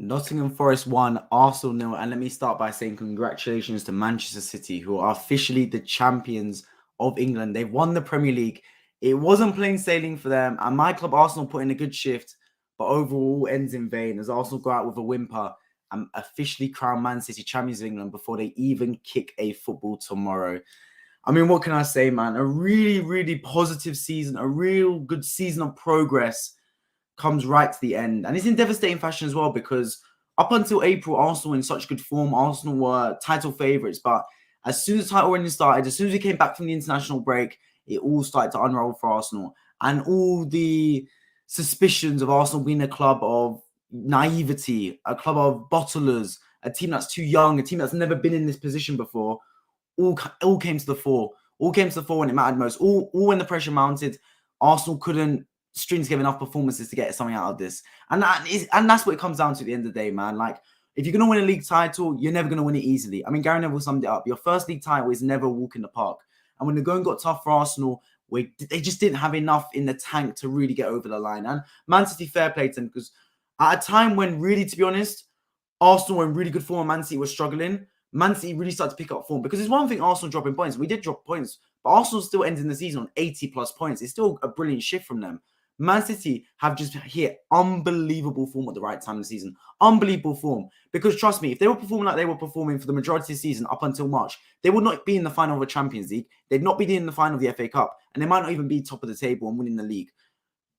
Nottingham Forest 1, Arsenal 0. And let me start by saying congratulations to Manchester City, who are officially the champions of England. They've won the Premier League. It wasn't plain sailing for them. And my club, Arsenal, put in a good shift, but overall ends in vain as Arsenal go out with a whimper and officially crown Man City champions of England before they even kick a football tomorrow. I mean, what can I say, man? A really, really positive season, a real good season of progress comes right to the end. And it's in devastating fashion as well because up until April, Arsenal were in such good form. Arsenal were title favourites. But as soon as title winning started, as soon as we came back from the international break, it all started to unravel for Arsenal. And all the suspicions of Arsenal being a club of naivety, a club of bottlers, a team that's too young, a team that's never been in this position before, all came to the fore. All came to the fore when it mattered most. All when the pressure mounted, Arsenal couldn't string together enough performances to get something out of this. And that's what it comes down to at the end of the day, man. Like, if you're going to win a league title, you're never going to win it easily. I mean, Gary Neville summed it up. Your first league title is never a walk in the park. And when the going got tough for Arsenal, they just didn't have enough in the tank to really get over the line. And Man City, fair play to them, because at a time when, really, to be honest, Arsenal were in really good form and Man City was struggling, Man City really started to pick up form. Because it's one thing Arsenal dropping points. We did drop points, but Arsenal still ending the season on 80-plus points. It's still a brilliant shift from them. Man City have just hit unbelievable form at the right time of the season. Unbelievable form. Because trust me, if they were performing like they were performing for the majority of the season up until March, they would not be in the final of the Champions League. They'd not be in the final of the FA Cup. And they might not even be top of the table and winning the league.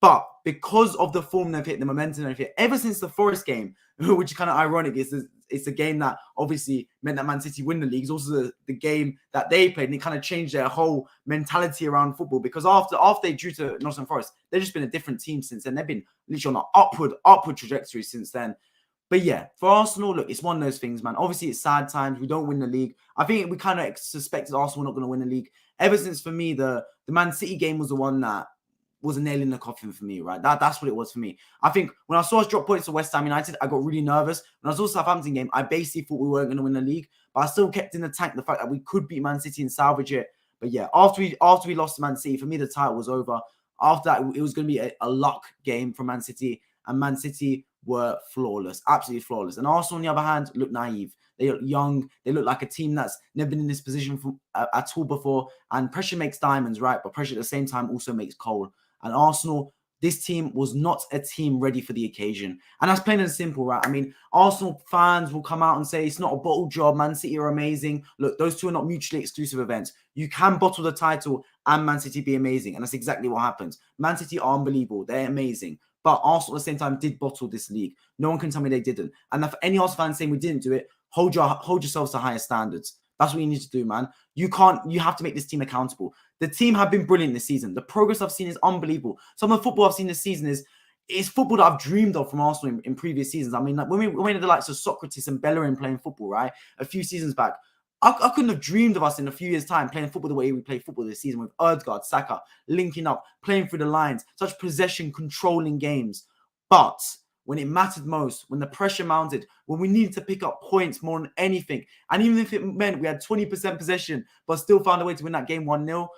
But because of the form they've hit, the momentum they've hit, ever since the Forest game, which is kind of ironic, it's a game that obviously meant that Man City win the league. It's also the game that they played, and it kind of changed their whole mentality around football. Because after they drew to Nottingham Forest, they've just been a different team since then. They've been literally on an upward trajectory since then. But yeah, for Arsenal, look, it's one of those things, man. Obviously, it's sad times. We don't win the league. I think we kind of suspected Arsenal were not going to win the league. Ever since, for me, the Man City game was the one that was a nail in the coffin for me, right? That's what it was for me. I think when I saw us drop points to West Ham United, I got really nervous. When I saw the Southampton game, I basically thought we weren't going to win the league, but I still kept in the tank the fact that we could beat Man City and salvage it. But yeah, after we lost to Man City, for me, the title was over. After that, it was going to be a luck game for Man City, and Man City were flawless, absolutely flawless. And Arsenal, on the other hand, looked naive. They look young. They look like a team that's never been in this position at all before. And pressure makes diamonds, right? But pressure at the same time also makes coal. And Arsenal, this team was not a team ready for the occasion. And that's plain and simple, right? I mean, Arsenal fans will come out and say it's not a bottle job. Man City are amazing. Look, those two are not mutually exclusive events. You can bottle the title and Man City be amazing. And that's exactly what happens. Man City are unbelievable. They're amazing. But Arsenal at the same time did bottle this league. No one can tell me they didn't. And if any Arsenal fans saying we didn't do it, hold yourselves to higher standards. That's what you need to do, man. You have to make this team accountable. The team have been brilliant this season. The progress I've seen is unbelievable. Some of the football I've seen this season is football that I've dreamed of from Arsenal in previous seasons. I mean, like when we had the likes of Socrates and Bellerin playing football, right? A few seasons back. I couldn't have dreamed of us in a few years' time playing football the way we play football this season with Ødegaard, Saka, linking up, playing through the lines, such possession, controlling games. But when it mattered most, when the pressure mounted, when we needed to pick up points more than anything, and even if it meant we had 20% possession but still found a way to win that game 1-0,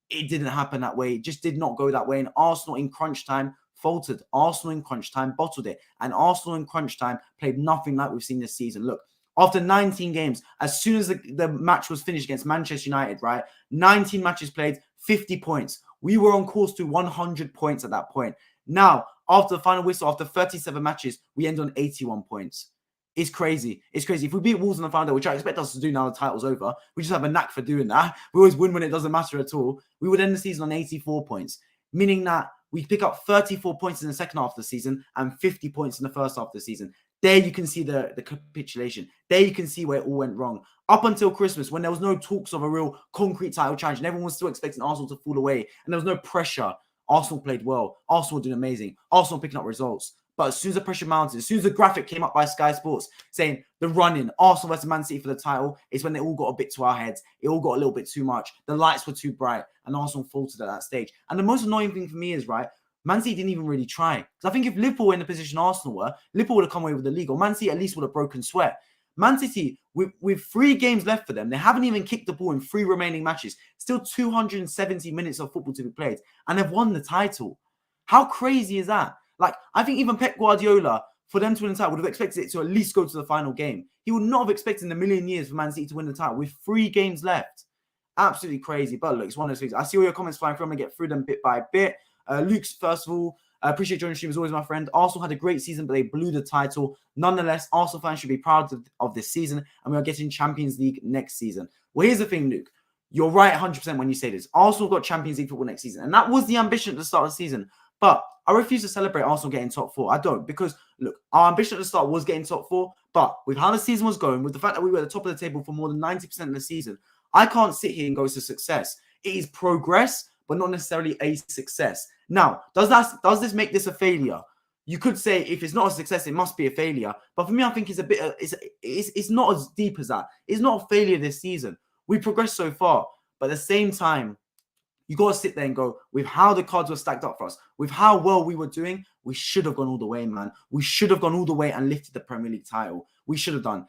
it didn't happen that way. It just did not go that way. And Arsenal in crunch time faltered. Arsenal in crunch time bottled it. And Arsenal in crunch time played nothing like we've seen this season. Look, after 19 games, as soon as the match was finished against Manchester United, right? 19 matches played, 50 points. We were on course to 100 points at that point. Now, after the final whistle, after 37 matches, we end on 81 points. It's crazy. It's crazy. If we beat Wolves on the final day, which I expect us to do now the title's over, we just have a knack for doing that. We always win when it doesn't matter at all. We would end the season on 84 points, meaning that we pick up 34 points in the second half of the season and 50 points in the first half of the season. There you can see the capitulation. There you can see where it all went wrong. Up until Christmas, when there was no talks of a real concrete title challenge and everyone was still expecting Arsenal to fall away and there was no pressure, Arsenal played well. Arsenal doing amazing. Arsenal picking up results. But as soon as the pressure mounted, as soon as the graphic came up by Sky Sports saying the run-in, Arsenal versus Man City for the title, is when they all got a bit to our heads. It all got a little bit too much. The lights were too bright and Arsenal faltered at that stage. And the most annoying thing for me is, right, Man City didn't even really try. Because I think if Liverpool were in the position Arsenal were, Liverpool would have come away with the league, or Man City at least would have broken sweat. Man City, with 3 games left for them, they haven't even kicked the ball in 3 remaining matches. Still 270 minutes of football to be played. And they've won the title. How crazy is that? Like, I think even Pep Guardiola for them to win the title, would have expected it to at least go to the final game. He would not have expected in a million years for Man City to win the title with 3 games left. Absolutely crazy. But look, it's one of those things. I see all your comments flying through. I'm going to get through them bit by bit. Luke's, first of all, I appreciate joining the stream as always, my friend. Arsenal had a great season, but they blew the title. Nonetheless, Arsenal fans should be proud of this season, and we are getting Champions League next season. Well, here's the thing, Luke. You're right 100% when you say this. Arsenal got Champions League football next season, and that was the ambition at the start of the season. But I refuse to celebrate Arsenal getting top 4. I don't, because, look, our ambition at the start was getting top 4, but with how the season was going, with the fact that we were at the top of the table for more than 90% of the season, I can't sit here and go to success. It is progress, but not necessarily a success. Now, does this make this a failure? You could say if it's not a success, it must be a failure. But for me, I think it's a bit. It's not as deep as that. It's not a failure this season. We progressed so far, but at the same time, you got to sit there and go, with how the cards were stacked up for us, with how well we were doing, we should have gone all the way, man. We should have gone all the way and lifted the Premier League title. We should have done.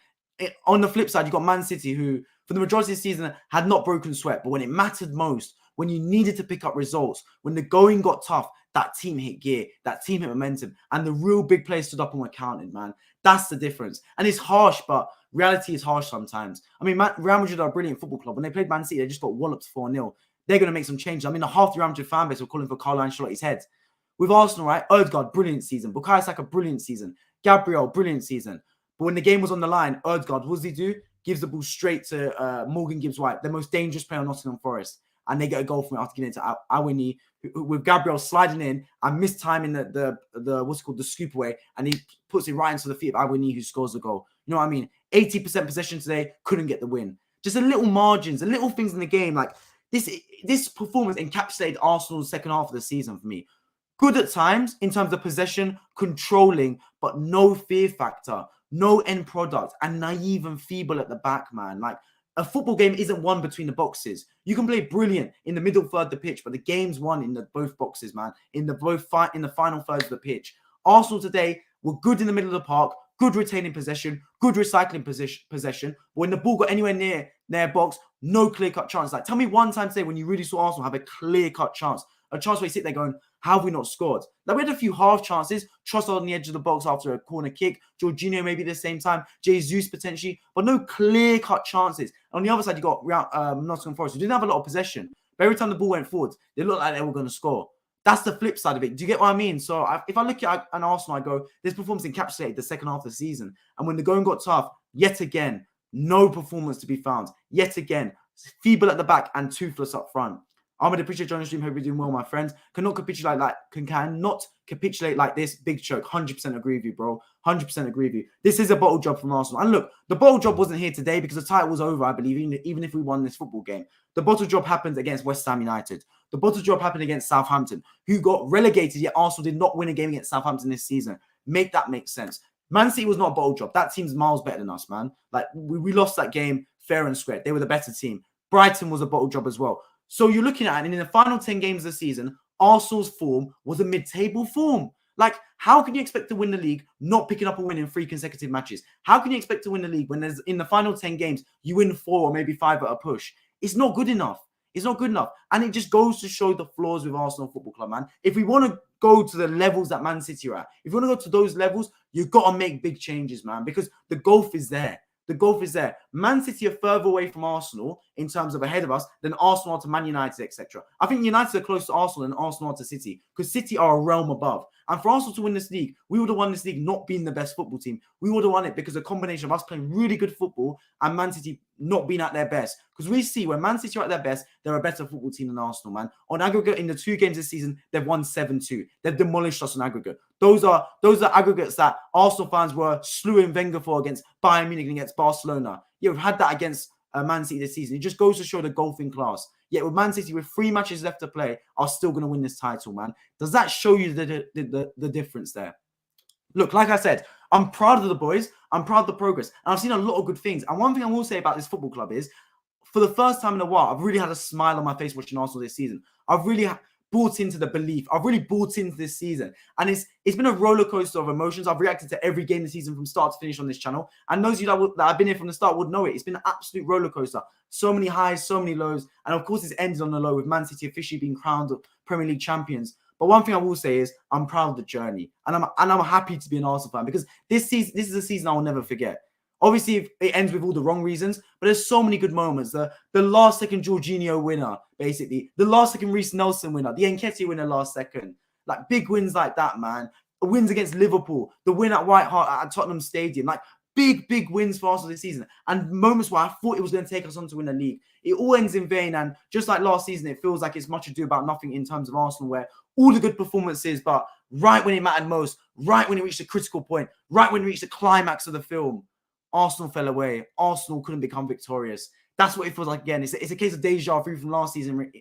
On the flip side, you got Man City, who, for the majority of the season, had not broken sweat. But when it mattered most, when you needed to pick up results, when the going got tough, that team hit gear, that team hit momentum, and the real big players stood up and were counted, man. That's the difference. And it's harsh, but reality is harsh sometimes. I mean, Real Madrid are a brilliant football club. When they played Man City, they just got walloped 4-0. They're going to make some changes. I mean, half the Real Madrid fan base were calling for Carlo Ancelotti's head. With Arsenal, right? Odegaard, brilliant season. Bukayo Saka, brilliant season. Gabriel, brilliant season. But when the game was on the line, Odegaard, what does he do? Gives the ball straight to Morgan Gibbs-White, the most dangerous player on Nottingham Forest. And they get a goal from it after giving it to Awoniyi, with Gabriel sliding in and mistiming the what's it called, the scoop away, and he puts it right into the feet of Awoniyi, who scores the goal. You know what I mean? 80% possession today, couldn't get the win. Just a little margins, a little things in the game. Like this performance encapsulated Arsenal's second half of the season for me. Good at times in terms of possession, controlling, but no fear factor, no end product, and naive and feeble at the back, man. Like, a football game isn't won between the boxes. You can play brilliant in the middle third of the pitch, but the game's won in both boxes, man. In the final thirds of the pitch. Arsenal today were good in the middle of the park, good retaining possession, good recycling possession. But when the ball got anywhere near their box, no clear-cut chance. Like, tell me one time today when you really saw Arsenal have a clear-cut chance. A chance where you sit there going, how have we not scored? Like, we had a few half chances. Trossard on the edge of the box after a corner kick. Jorginho maybe at the same time. Jesus potentially. But no clear-cut chances. On the other side, you got Nottingham Forest, who didn't have a lot of possession. But every time the ball went forward, they looked like they were going to score. That's the flip side of it. Do you get what I mean? So if I look at an Arsenal, I go, this performance encapsulated the second half of the season. And when the going got tough, yet again, no performance to be found. Yet again, feeble at the back and toothless up front. Ahmed, appreciate joining the stream. Hope you're doing well, my friends. Cannot capitulate like this. Big choke. 100% agree with you, bro. 100% agree with you. This is a bottle job from Arsenal. And look, the bottle job wasn't here today because the title was over, I believe, even if we won this football game. The bottle job happened against West Ham United. The bottle job happened against Southampton, who got relegated, yet Arsenal did not win a game against Southampton this season. Make that make sense. Man City was not a bottle job. That team's miles better than us, man. Like, we lost that game fair and square. They were the better team. Brighton was a bottle job as well. So you're looking at it, and in the final 10 games of the season, Arsenal's form was a mid-table form. Like, how can you expect to win the league not picking up a win in 3 consecutive matches? How can you expect to win the league when there's in the final 10 games, you win 4 or maybe 5 at a push? It's not good enough. It's not good enough. And it just goes to show the flaws with Arsenal Football Club, man. If we want to go to the levels that Man City are at, if you want to go to those levels, you've got to make big changes, man, because the gulf is there. The gulf is there. Man City are further away from Arsenal in terms of ahead of us than Arsenal are to Man United, etc. I think United are close to Arsenal than Arsenal are to City, because City are a realm above. And for Arsenal to win this league, we would have won this league not being the best football team. We would have won it because a combination of us playing really good football and Man City not being at their best. Because we see when Man City are at their best, they're a better football team than Arsenal, man. On aggregate, in the 2 games this season, they've won 7-2. They've demolished us on aggregate. Those are aggregates that Arsenal fans were slewing Wenger for against Bayern Munich and against Barcelona. Yeah, we've had that against Man City this season. It just goes to show the golfing class. Yet with Man City, with 3 matches left to play, are still going to win this title, man. Does that show you the difference there? Look, like I said, I'm proud of the boys. I'm proud of the progress. And I've seen a lot of good things. And one thing I will say about this football club is, for the first time in a while, I've really had a smile on my face watching Arsenal this season. I've really bought into the belief. I've really bought into this season. And it's been a roller coaster of emotions. I've reacted to every game this season from start to finish on this channel. And those of you that have been here from the start would know it. It's been an absolute roller coaster. So many highs, so many lows. And of course, it's ended on the low with Man City officially being crowned Premier League champions. But one thing I will say is I'm proud of the journey, and I'm happy to be an Arsenal fan because this is a season I will never forget. Obviously, it ends with all the wrong reasons, but there's so many good moments. The last second Jorginho winner, basically. The last second Reece Nelson winner. The Nketiah winner last second. Like, big wins like that, man. Wins against Liverpool. The win at White Hart at Tottenham Stadium. Like, big wins for Arsenal this season. And moments where I thought it was going to take us on to win the league. It all ends in vain. And just like last season, it feels like it's much ado about nothing in terms of Arsenal, where all the good performances, but right when it mattered most, right when it reached a critical point, right when it reached the climax of the film, Arsenal fell away. Arsenal couldn't become victorious. That's what it feels like again. It's a case of deja vu from last season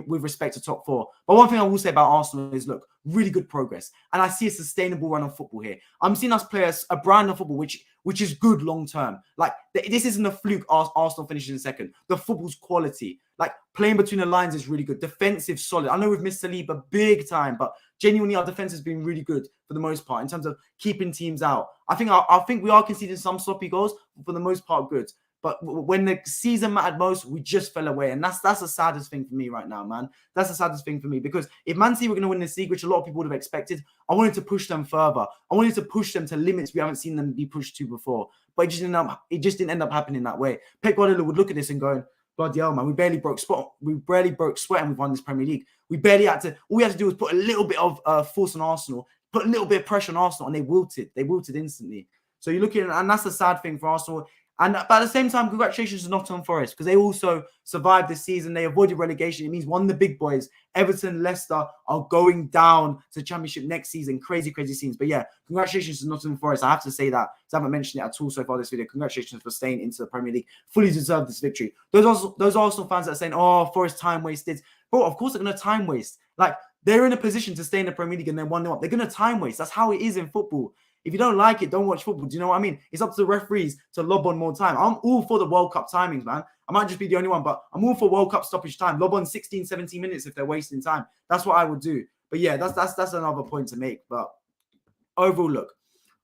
with respect to top four. But one thing I will say about Arsenal is, look, really good progress. And I see a sustainable run of football here. I'm seeing us play a brand of football which is good long term. Like, this isn't a fluke Arsenal finishes in second. The football's quality. Like, playing between the lines is really good. Defensive, solid. I know we've missed Saliba big time, but genuinely our defense has been really good for the most part in terms of keeping teams out. I think we are conceding some sloppy goals, but for the most part, good. But when the season mattered most, we just fell away. And that's the saddest thing for me right now, man. That's the saddest thing for me. Because if Man City were going to win this league, which a lot of people would have expected, I wanted to push them further. I wanted to push them to limits we haven't seen them be pushed to before. But it just didn't end up happening that way. Pep Guardiola would look at this and go, bloody hell, man, we barely broke sweat and we've won this Premier League. All we had to do was put a little bit of force on Arsenal, put a little bit of pressure on Arsenal, and they wilted. They wilted instantly. So you're looking, and that's the sad thing for Arsenal. But at the same time, congratulations to Nottingham Forest, because they also survived this season. They avoided relegation. It means one of the big boys, Everton, Leicester, are going down to the Championship next season. Crazy scenes. But yeah, congratulations to Nottingham Forest. I have to say that, because I haven't mentioned it at all so far this video. Congratulations for staying into the Premier League. Fully deserved this victory. Those Arsenal fans that are saying, oh, Forest time wasted. Bro, of course they're going to time waste. Like, they're in a position to stay in the Premier League and then 1-0 up. They're going to time waste. That's how it is in football. If you don't like it, don't watch football. Do you know what I mean? It's up to the referees to lob on more time. I'm all for the World Cup timings, man. I might just be the only one, but I'm all for World Cup stoppage time. Lob on 16, 17 minutes if they're wasting time. That's what I would do. But yeah, that's another point to make. But overall, look,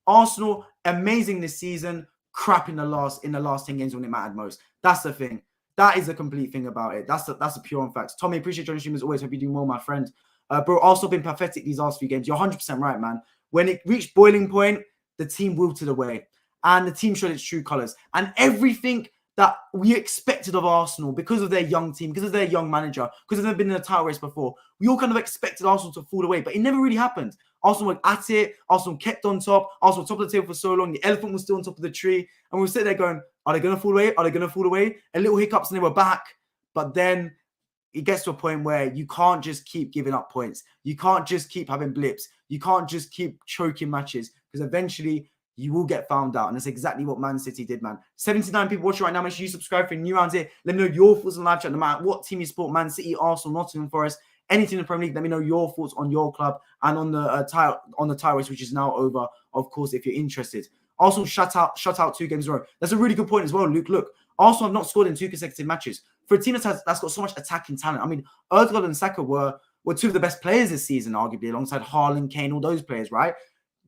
Arsenal, amazing this season. Crap in the last 10 games when it mattered most. That's the thing. That is the complete thing about it. That's a pure on facts. Tommy, appreciate joining stream as always. Hope you're doing well, my friend. Bro, Arsenal been pathetic these last few games. You're 100% right, man. When it reached boiling point, the team wilted away. And the team showed its true colours. And everything that we expected of Arsenal, because of their young team, because of their young manager, because they've been in a title race before, we all kind of expected Arsenal to fall away. But it never really happened. Arsenal were at it. Arsenal kept on top. Arsenal top of the table for so long. The elephant was still on top of the tree. And we were sitting there going, are they going to fall away? Are they going to fall away? A little hiccups and they were back. But then it gets to a point where you can't just keep giving up points. You can't just keep having blips. You can't just keep choking matches, because eventually you will get found out. And that's exactly what Man City did, man. 79 people watching right now. Make sure you subscribe for new rounds here. Let me know your thoughts on live chat, no matter what team you support, Man City, Arsenal, Nottingham Forest, anything in the Premier League. Let me know your thoughts on your club and on the title race, which is now over, of course, if you're interested. Arsenal shut out 2 games in a row. That's a really good point as well, Luke. Look, Arsenal have not scored in 2 consecutive matches. For a team that's got so much attacking talent, I mean, Odegaard and Saka were 2 of the best players this season, arguably, alongside Haaland, Kane, all those players, right?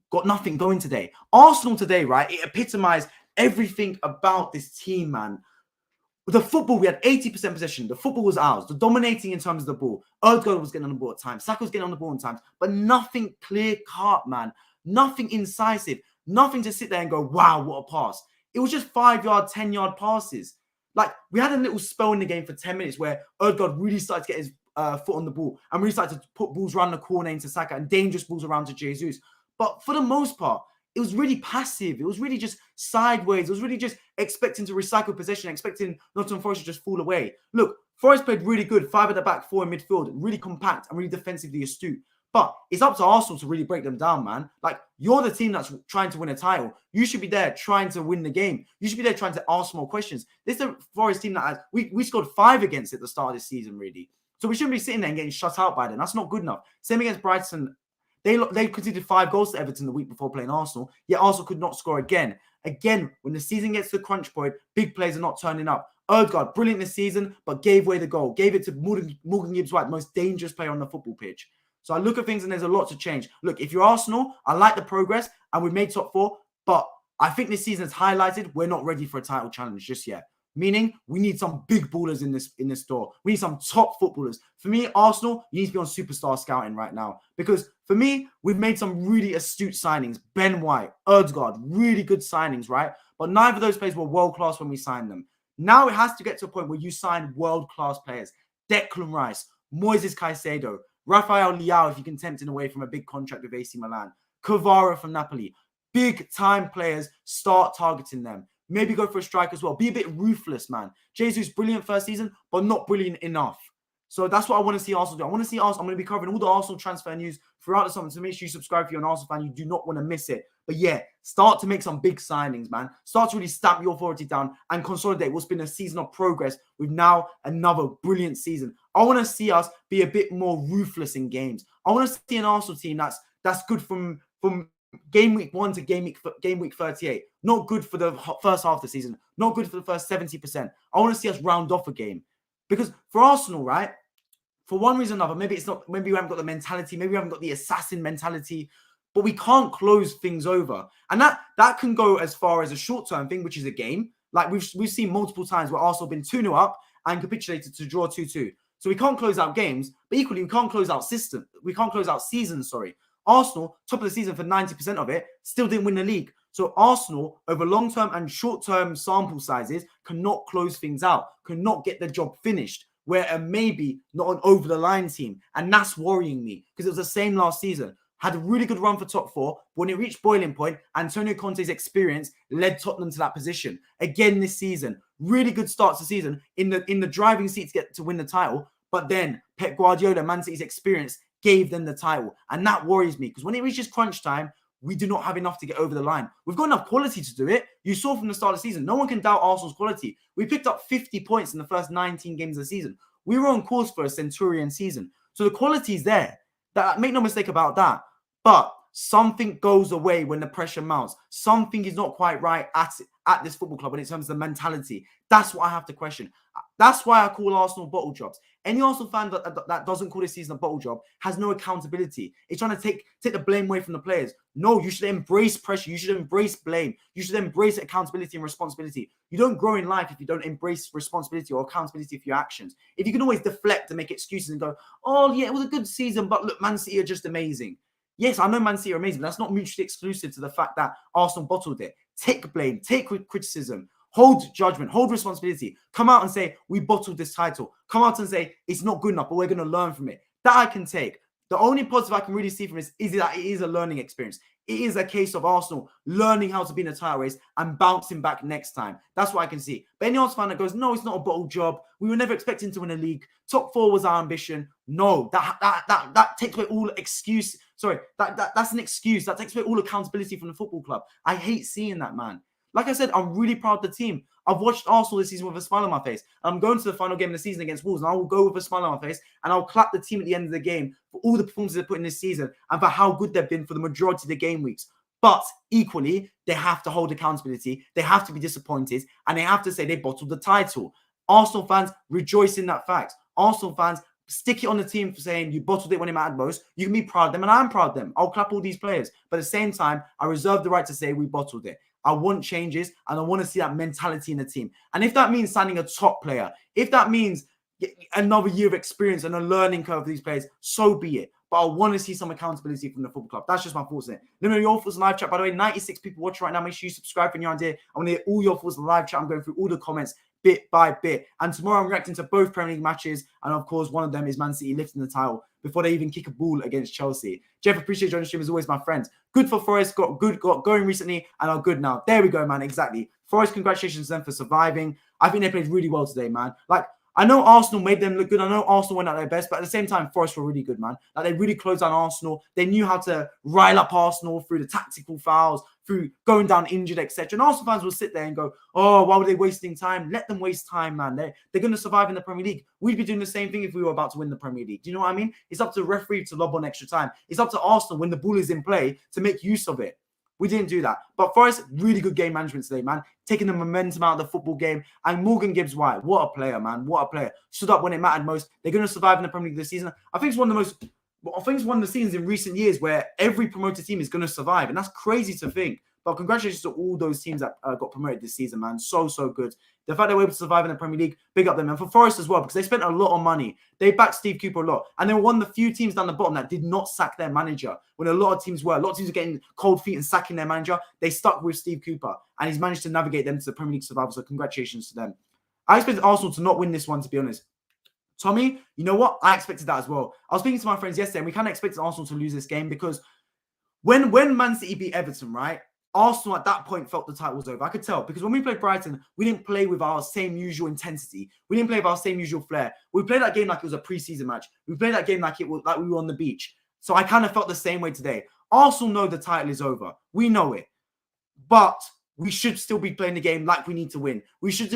Got nothing going today. Arsenal today, right? It epitomized everything about this team, man. The football, we had 80% possession. The football was ours. The dominating in terms of the ball. Odegaard was getting on the ball at times. Saka was getting on the ball at times. But nothing clear-cut, man. Nothing incisive. Nothing to sit there and go, wow, what a pass. It was just 5-yard, 10-yard passes. Like, we had a little spell in the game for 10 minutes where Odegaard really started to get his foot on the ball and really started to put balls around the corner into Saka and dangerous balls around to Jesus. But for the most part, it was really passive. It was really just sideways. It was really just expecting to recycle possession, expecting Nottingham Forest to just fall away. Look, Forest played really good, 5 at the back, 4 in midfield, really compact and really defensively astute. But it's up to Arsenal to really break them down, man. Like, you're the team that's trying to win a title. You should be there trying to win the game. You should be there trying to ask more questions. This is a Forest team that has, we scored 5 against at the start of this season, really. So we shouldn't be sitting there and getting shut out by them. That's not good enough. Same against Brighton. They conceded 5 goals to Everton the week before playing Arsenal, yet Arsenal could not score again. Again, when the season gets to the crunch point, big players are not turning up. Odegaard, brilliant this season, but gave away the goal. Gave it to Morgan Gibbs-White, the most dangerous player on the football pitch. So I look at things and there's a lot to change. Look, if you're Arsenal, I like the progress and we made top 4, but I think this season has highlighted we're not ready for a title challenge just yet. Meaning, we need some big ballers in this store. We need some top footballers. For me, Arsenal, you need to be on superstar scouting right now. Because for me, we've made some really astute signings. Ben White, Ødegaard, really good signings, right? But neither of those players were world-class when we signed them. Now it has to get to a point where you sign world-class players. Declan Rice, Moises Caicedo, Rafael Leao, if you can tempt him away from a big contract with AC Milan, Kvara from Napoli. Big-time players, start targeting them. Maybe go for a strike as well. Be a bit ruthless, man. Jesus, brilliant first season, but not brilliant enough. So that's what I want to see Arsenal do. I want to see Arsenal. I'm going to be covering all the Arsenal transfer news throughout the summer. So make sure you subscribe if you're an Arsenal fan. You do not want to miss it. But yeah, start to make some big signings, man. Start to really stamp your authority down and consolidate what's been a season of progress with now another brilliant season. I want to see us be a bit more ruthless in games. I want to see an Arsenal team that's good from game week 1 to game week 38. Not good for the first half of the season. Not good for the first 70%. I want to see us round off a game. Because for Arsenal, right, for one reason or another, maybe we haven't got the mentality, maybe we haven't got the assassin mentality, but we can't close things over. And that can go as far as a short-term thing, which is a game. Like we've seen multiple times where Arsenal have been 2-0 up and capitulated to draw 2-2. So we can't close out games, but equally we can't close out seasons, sorry. Arsenal, top of the season for 90% of it, still didn't win the league. So Arsenal, over long-term and short-term sample sizes, cannot close things out, cannot get the job finished. Where maybe not an over-the-line team. And that's worrying me because it was the same last season. Had a really good run for top 4. When it reached boiling point, Antonio Conte's experience led Tottenham to that position. Again this season, really good start to the season in the driving seat to get to win the title. But then Pep Guardiola, Man City's experience, gave them the title. And that worries me because when it reaches crunch time, we do not have enough to get over the line. We've got enough quality to do it. You saw from the start of the season, no one can doubt Arsenal's quality. We picked up 50 points in the first 19 games of the season. We were on course for a Centurion season. So the quality is there. Make no mistake about that. But something goes away when the pressure mounts. Something is not quite right at this football club when it comes to the mentality. That's what I have to question. That's why I call Arsenal bottle jobs. Any Arsenal fan that doesn't call this season a bottle job has no accountability. It's trying to take the blame away from the players. No, you should embrace pressure. You should embrace blame. You should embrace accountability and responsibility. You don't grow in life if you don't embrace responsibility or accountability for your actions. If you can always deflect and make excuses and go, oh, yeah, it was a good season, but look, Man City are just amazing. Yes, I know Man City are amazing, but that's not mutually exclusive to the fact that Arsenal bottled it. Take blame, take criticism, hold judgment, hold responsibility. Come out and say, we bottled this title. Come out and say, it's not good enough, but we're going to learn from it. That I can take. The only positive I can really see from this is that it is a learning experience. It is a case of Arsenal learning how to be in a title race and bouncing back next time. That's what I can see. But any Arsenal fan that goes, no, it's not a bottle job. We were never expecting to win a league. Top 4 was our ambition. No, that takes away all excuse. Sorry, that's an excuse. That takes away all accountability from the football club. I hate seeing that, man. Like I said, I'm really proud of the team. I've watched Arsenal this season with a smile on my face. I'm going to the final game of the season against Wolves, and I will go with a smile on my face, and I'll clap the team at the end of the game for all the performances they've put in this season and for how good they've been for the majority of the game weeks. But equally, they have to hold accountability. They have to be disappointed, and they have to say they bottled the title. Arsenal fans rejoice in that fact. Arsenal fans stick it on the team for saying you bottled it when it mattered most. You can be proud of them, and I'm proud of them. I'll clap all these players. But at the same time, I reserve the right to say we bottled it. I want changes, and I want to see that mentality in the team. And if that means signing a top player, if that means another year of experience and a learning curve for these players, so be it. But I want to see some accountability from the football club. That's just my thoughts on it. Let me know your thoughts in live chat. By the way, 96 people watching right now. Make sure you subscribe when you're on here. I want to hear all your thoughts in live chat. I'm going through all the comments bit by bit. And tomorrow I'm reacting to both Premier League matches. And of course, one of them is Man City lifting the title before they even kick a ball against Chelsea. Jeff, appreciate you joining the stream as always, my friends. Good for Forest, got going recently and are good now. There we go, man. Exactly. Forest, congratulations to them for surviving. I think they played really well today, man. Like, I know Arsenal made them look good. I know Arsenal went at their best, but at the same time, Forest were really good, man. Like, they really closed down Arsenal. They knew how to rile up Arsenal through the tactical fouls, through going down injured, etc. And Arsenal fans will sit there and go, oh, why were they wasting time? Let them waste time, man. They're going to survive in the Premier League. We'd be doing the same thing if we were about to win the Premier League. Do you know what I mean? It's up to the referee to lob on extra time. It's up to Arsenal when the ball is in play to make use of it. We didn't do that. But Forest, really good game management today, man. Taking the momentum out of the football game. And Morgan Gibbs-White, what a player, man. What a player. Stood up when it mattered most. They're going to survive in the Premier League this season. I think it's one of the seasons in recent years where every promoted team is going to survive. And that's crazy to think. But congratulations to all those teams that got promoted this season, man. So good. The fact they were able to survive in the Premier League, big up them. And for Forest as well, because they spent a lot of money. They backed Steve Cooper a lot. And they were one of the few teams down the bottom that did not sack their manager. When a lot of teams were. A lot of teams were getting cold feet and sacking their manager. They stuck with Steve Cooper. And he's managed to navigate them to the Premier League survival. So congratulations to them. I expected Arsenal to not win this one, to be honest. Tommy, you know what? I expected that as well. I was speaking to my friends yesterday, and we kind of expected Arsenal to lose this game because when Man City beat Everton, right? Arsenal at that point felt the title was over. I could tell because when we played Brighton, we didn't play with our same usual intensity. We didn't play with our same usual flair. We played that game like it was a preseason match. We played that game like it was like we were on the beach. So I kind of felt the same way today. Arsenal know the title is over. We know it, but we should still be playing the game like we need to win. We should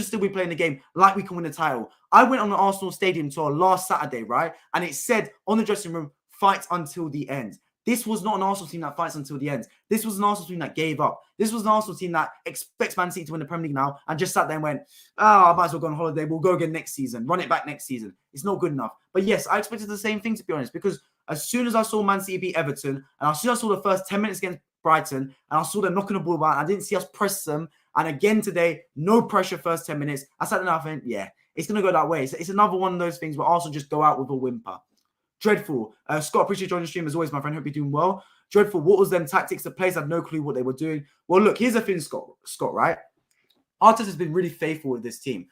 still be playing the game like we can win the title. I went on the Arsenal Stadium tour last Saturday, right? And it said on the dressing room, fight until the end. This was not an Arsenal team that fights until the end. This was an Arsenal team that gave up. This was an Arsenal team that expects Man City to win the Premier League now and just sat there and went, I might as well go on holiday. We'll go again next season. Run it back next season. It's not good enough. But yes, I expected the same thing, to be honest, because as soon as I saw Man City beat Everton, and as soon as I saw the first 10 minutes against Brighton, and I saw them knocking the ball about, I didn't see us press them. And again today, no pressure first 10 minutes. I sat there and I think, yeah, it's going to go that way. It's another one of those things where Arsenal just go out with a whimper. Dreadful. Scott, appreciate joining the stream as always, my friend. Hope you're doing well. Dreadful. What was them tactics? The players had no clue what they were doing. Well, look, here's the thing, Scott, right? Arteta's been really faithful with this team.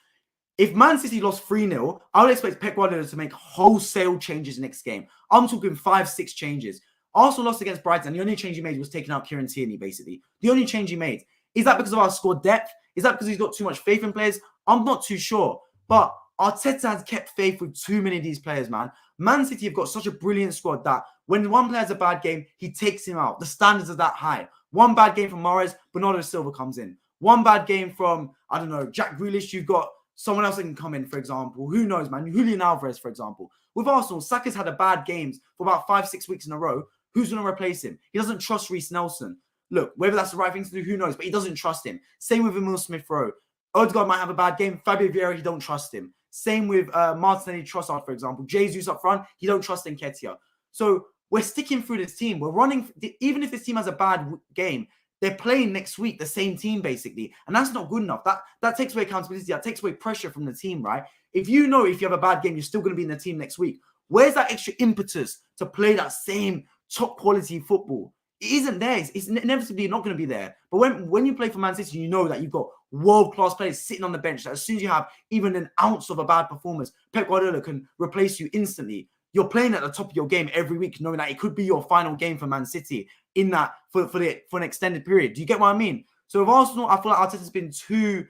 If Man City lost 3-0, I would expect Pep Guardiola to make wholesale changes next game. I'm talking 5-6 changes. Arsenal lost against Brighton. The only change he made was taking out Kieran Tierney, basically. The only change he made. Is that because of our squad depth? Is that because he's got too much faith in players? I'm not too sure. But Arteta has kept faith with too many of these players, man. Man City have got such a brilliant squad that when one player has a bad game, he takes him out. The standards are that high. One bad game from Mahrez, Bernardo Silva comes in. One bad game from, I don't know, Jack Grealish, you've got someone else that can come in, for example. Who knows, man? Julian Alvarez, for example. With Arsenal, Saka's had a bad games for about 5-6 weeks in a row. Who's going to replace him? He doesn't trust Reece Nelson. Look, whether that's the right thing to do, who knows? But he doesn't trust him. Same with Emile Smith-Rowe. Odegaard might have a bad game. Fabio Vieira, he don't trust him. Same with Martinelli Trossard, for example. Jesus up front, he don't trust Nketiah. So we're sticking through this team. We're running, even if this team has a bad game, they're playing next week, the same team, basically. And that's not good enough. That takes away accountability. That takes away pressure from the team, right? If you know if you have a bad game, you're still going to be in the team next week. Where's that extra impetus to play that same top quality football? It isn't there. It's inevitably not going to be there. But when you play for Man City, you know that you've got world-class players sitting on the bench that as soon as you have even an ounce of a bad performance, Pep Guardiola can replace you instantly. You're playing at the top of your game every week, knowing that it could be your final game for Man City in that for an extended period. Do you get what I mean? So with Arsenal, I feel like Arteta's been too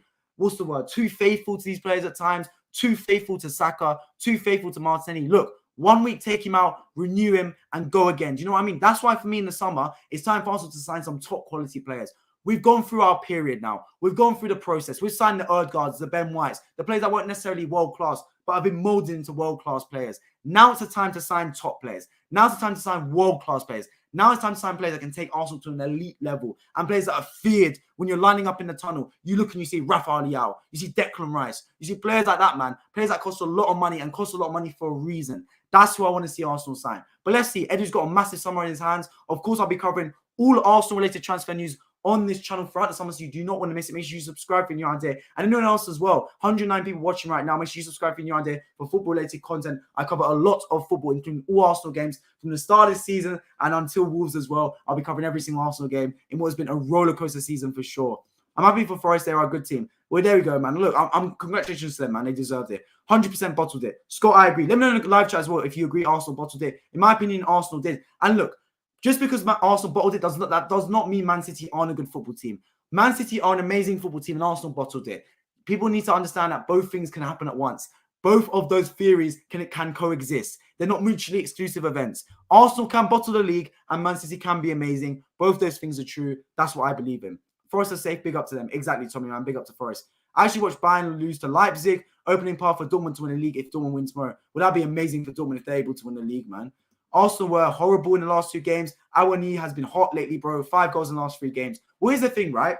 faithful to these players at times, too faithful to Saka, too faithful to Martinelli. Look, 1 week, take him out, renew him, and go again. Do you know what I mean? That's why for me in the summer, it's time for Arsenal to sign some top quality players. We've gone through our period now. We've gone through the process. We've signed the Odegaards, the Ben Whites, the players that weren't necessarily world-class, but have been molded into world-class players. Now it's the time to sign top players. Now it's the time to sign world-class players. Now it's time to sign players that can take Arsenal to an elite level and players that are feared when you're lining up in the tunnel. You look and you see Rafael Leao, you see Declan Rice, you see players like that, man. Players that cost a lot of money and cost a lot of money for a reason. That's who I want to see Arsenal sign. But let's see. Edu's got a massive summer in his hands. Of course, I'll be covering all Arsenal-related transfer news on this channel throughout the summer, so you do not want to miss it. Make sure you subscribe if you're new around here. And anyone else as well. 109 people watching right now. Make sure you subscribe if you're new around here for football-related content. I cover a lot of football, including all Arsenal games from the start of this season and until Wolves as well. I'll be covering every single Arsenal game in what has been a rollercoaster season for sure. I'm happy for Forest. They're a good team. Well, there we go, man. Look, I'm congratulations to them, man. They deserved it. 100% bottled it. Scott, I agree. Let me know in the live chat as well if you agree Arsenal bottled it. In my opinion, Arsenal did. And look, just because Arsenal bottled it, that does not mean Man City aren't a good football team. Man City are an amazing football team and Arsenal bottled it. People need to understand that both things can happen at once. Both of those theories can coexist. They're not mutually exclusive events. Arsenal can bottle the league and Man City can be amazing. Both those things are true. That's what I believe in. Forest are safe. Big up to them. Exactly, Tommy, man. Big up to Forest. I actually watched Bayern lose to Leipzig, opening path for Dortmund to win the league if Dortmund wins tomorrow. Would that be amazing for Dortmund if they're able to win the league, man? Arsenal were horrible in the last 2 games. Awoniyi has been hot lately, bro. 5 goals in the last 3 games. Well, here's the thing, right?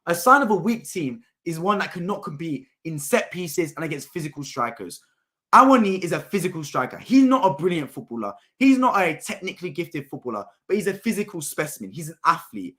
A sign of a weak team is one that cannot compete in set pieces and against physical strikers. Awoniyi is a physical striker. He's not a brilliant footballer. He's not a technically gifted footballer, but he's a physical specimen. He's an athlete.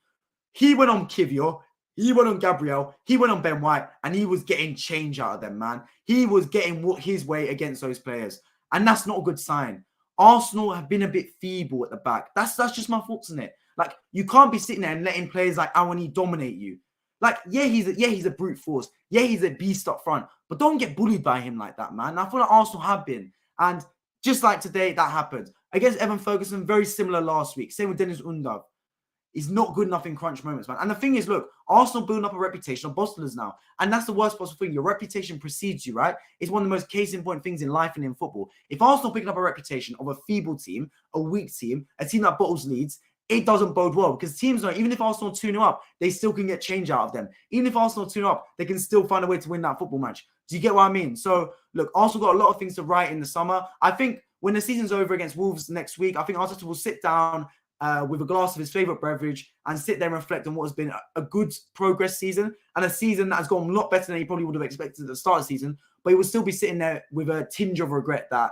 He went on Kivior, he went on Gabriel, he went on Ben White, and he was getting change out of them, man. He was getting his way against those players. And that's not a good sign. Arsenal have been a bit feeble at the back. That's just my thoughts on it. Like, you can't be sitting there and letting players like Awoniyi dominate you. Like, he's a brute force. Yeah, he's a beast up front. But don't get bullied by him like that, man. I feel like Arsenal have been. And just like today, that happened. Against Evan Ferguson, very similar last week. Same with Dennis Undav. He's not good enough in crunch moments, man. And the thing is, look, Arsenal building up a reputation of bottlers now. And that's the worst possible thing. Your reputation precedes you, right? It's one of the most case in point things in life and in football. If Arsenal picking up a reputation of a feeble team, a weak team, a team that bottles leads, it doesn't bode well, because teams know, even if Arsenal 2-0 up, they still can get change out of them. Even if Arsenal 2-0 up, they can still find a way to win that football match. Do you get what I mean? So, look, Arsenal got a lot of things to right in the summer. I think when the season's over against Wolves next week, I think Arteta will sit down with a glass of his favourite beverage and sit there and reflect on what has been a good progress season, and a season that has gone a lot better than he probably would have expected at the start of the season. But he will still be sitting there with a tinge of regret that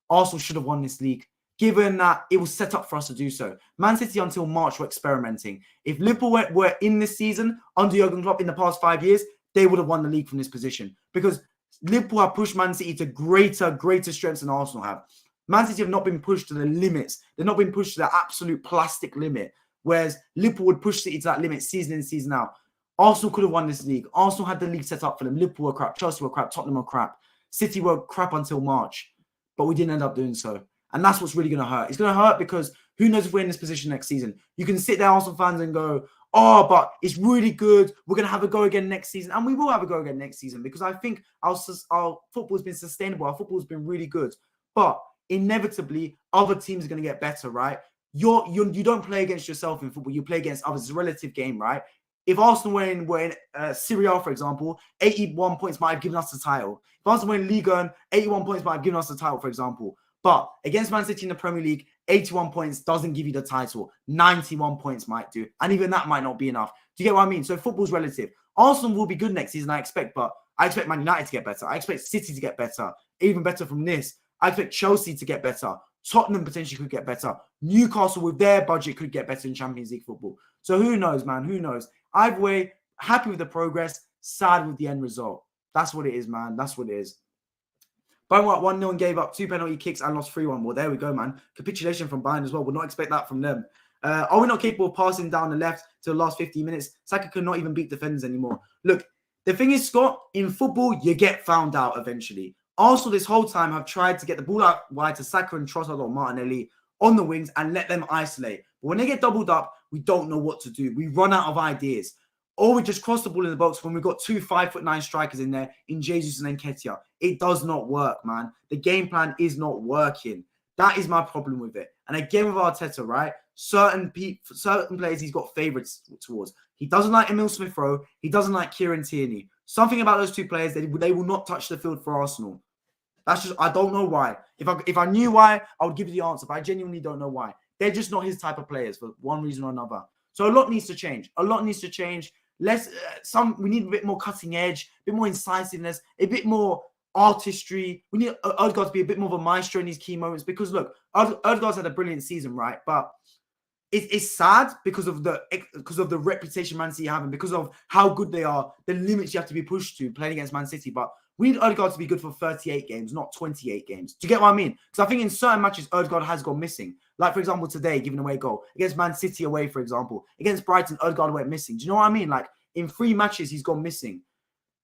Arsenal should have won this league, given that it was set up for us to do so. Man City until March were experimenting. If Liverpool were in this season under Jurgen Klopp in the past 5 years, they would have won the league from this position, because Liverpool have pushed Man City to greater strengths than Arsenal have. Man City have not been pushed to the limits. They've not been pushed to the absolute plastic limit, whereas Liverpool would push City to that limit season in, season out. Arsenal could have won this league. Arsenal had the league set up for them. Liverpool were crap. Chelsea were crap. Tottenham were crap. City were crap until March, but we didn't end up doing so. And that's what's really going to hurt. It's going to hurt because who knows if we're in this position next season. You can sit there, Arsenal fans, and go, oh, but it's really good. We're going to have a go again next season. And we will have a go again next season, because I think our football's been sustainable. Our football's been really good. But inevitably, other teams are going to get better, right? You don't play against yourself in football. You play against others. It's a relative game, right? If Arsenal were in Serie A, for example, 81 points might have given us the title. If Arsenal were in Ligue 1, 81 points might have given us the title, for example. But against Man City in the Premier League, 81 points doesn't give you the title. 91 points might do. And even that might not be enough. Do you get what I mean? So football's relative. Arsenal will be good next season, I expect. But I expect Man United to get better. I expect City to get better. Even better from this. I expect Chelsea to get better. Tottenham potentially could get better. Newcastle, with their budget, could get better in Champions League football. So who knows, man? Who knows? Either way, happy with the progress, sad with the end result. That's what it is, man. That's what it is. Bayern won 1-0 and gave up 2 penalty kicks and lost 3-1. Well, there we go, man. Capitulation from Bayern as well. We'll not expect that from them. Are we not capable of passing down the left to the last 15 minutes? Saka could not even beat defenders anymore. Look, the thing is, Scott, in football, you get found out eventually. Arsenal this whole time have tried to get the ball out wide to Saka and Trossard or Martinelli on the wings and let them isolate. But when they get doubled up, we don't know what to do. We run out of ideas. Or we just cross the ball in the box when we've got 2 5'9" strikers in there, in Jesus and Nketiah. It does not work, man. The game plan is not working. That is my problem with it. And again with Arteta, right? Certain players he's got favourites towards. He doesn't like Emil Smith-Rowe. He doesn't like Kieran Tierney. Something about those two players, they will not touch the field for Arsenal. That's just, I don't know why. If I knew why, I would give you the answer, but I genuinely don't know why. They're just not his type of players for one reason or another. So a lot needs to change. A lot needs to change. We need a bit more cutting edge, a bit more incisiveness, a bit more artistry. We need Odegaard to be a bit more of a maestro in these key moments, because look, Odegaard's had a brilliant season, right? But it's sad because of the reputation Man City have, and because of how good they are, the limits you have to be pushed to playing against Man City. But we need Odegaard to be good for 38 games, not 28 games. Do you get what I mean? Because I think in certain matches, Odegaard has gone missing. Like, for example, today, giving away a goal. Against Man City away, for example. Against Brighton, Odegaard went missing. Do you know what I mean? Like, in 3 matches, he's gone missing.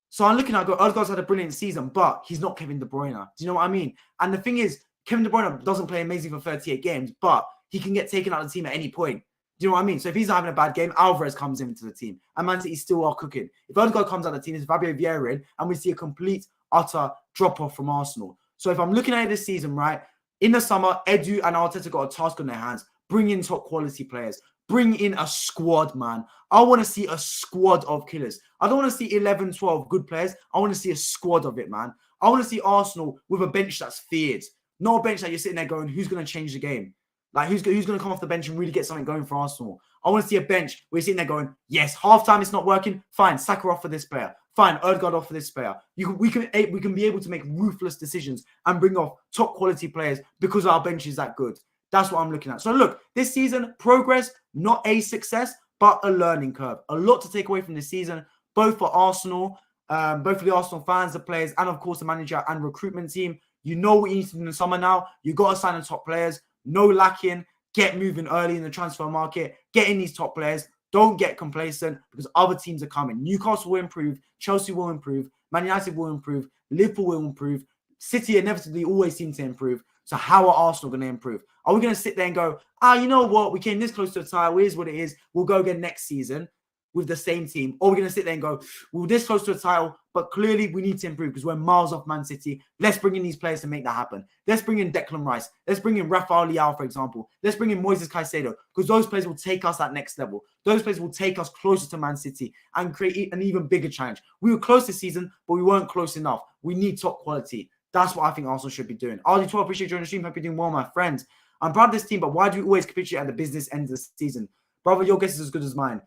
So I'm looking at Odegaard's had a brilliant season, but he's not Kevin De Bruyne. Do you know what I mean? And the thing is, Kevin De Bruyne doesn't play amazing for 38 games, but he can get taken out of the team at any point. Do you know what I mean? So if he's not having a bad game, Alvarez comes into the team. And Man City still are cooking. If Odegaard comes out of the team, it's Fabio Vieira in, and we see a complete, utter drop-off from Arsenal. So if I'm looking at it this season, right, in the summer, Edu and Arteta got a task on their hands. Bring in top quality players. Bring in a squad, man. I want to see a squad of killers. I don't want to see 11, 12 good players. I want to see a squad of it, man. I want to see Arsenal with a bench that's feared. Not a bench that you're sitting there going, who's going to change the game? Like, who's going to come off the bench and really get something going for Arsenal? I want to see a bench where you're sitting there going, yes, half-time it's not working. Fine, Saka off for this player. Fine, Odegaard off for this player. We can be able to make ruthless decisions and bring off top quality players because our bench is that good. That's what I'm looking at. So look, this season, progress, not a success, but a learning curve. A lot to take away from this season, both for Arsenal, both for the Arsenal fans, the players, and of course the manager and recruitment team. You know what you need to do in the summer now. You got to sign the top players. No lacking. Get moving early in the transfer market. Get in these top players. Don't get complacent because other teams are coming. Newcastle will improve. Chelsea will improve. Man United will improve. Liverpool will improve. City inevitably always seem to improve. So how are Arsenal going to improve? Are we going to sit there and go, you know what? We came this close to a title. Here's what it is. We'll go again next season with the same team. Or we're going to sit there and go, we're this close to a title, but clearly we need to improve because we're miles off Man City. Let's bring in these players to make that happen. Let's bring in Declan Rice. Let's bring in Rafael Leao, for example. Let's bring in Moises Caicedo because those players will take us that next level. Those players will take us closer to Man City and create an even bigger challenge. We were close this season, but we weren't close enough. We need top quality. That's what I think Arsenal should be doing. RD12, appreciate you joining the stream. Hope you're doing well, my friends. I'm proud of this team, but why do we always capitulate at the business end of the season? Brother, your guess is as good as mine.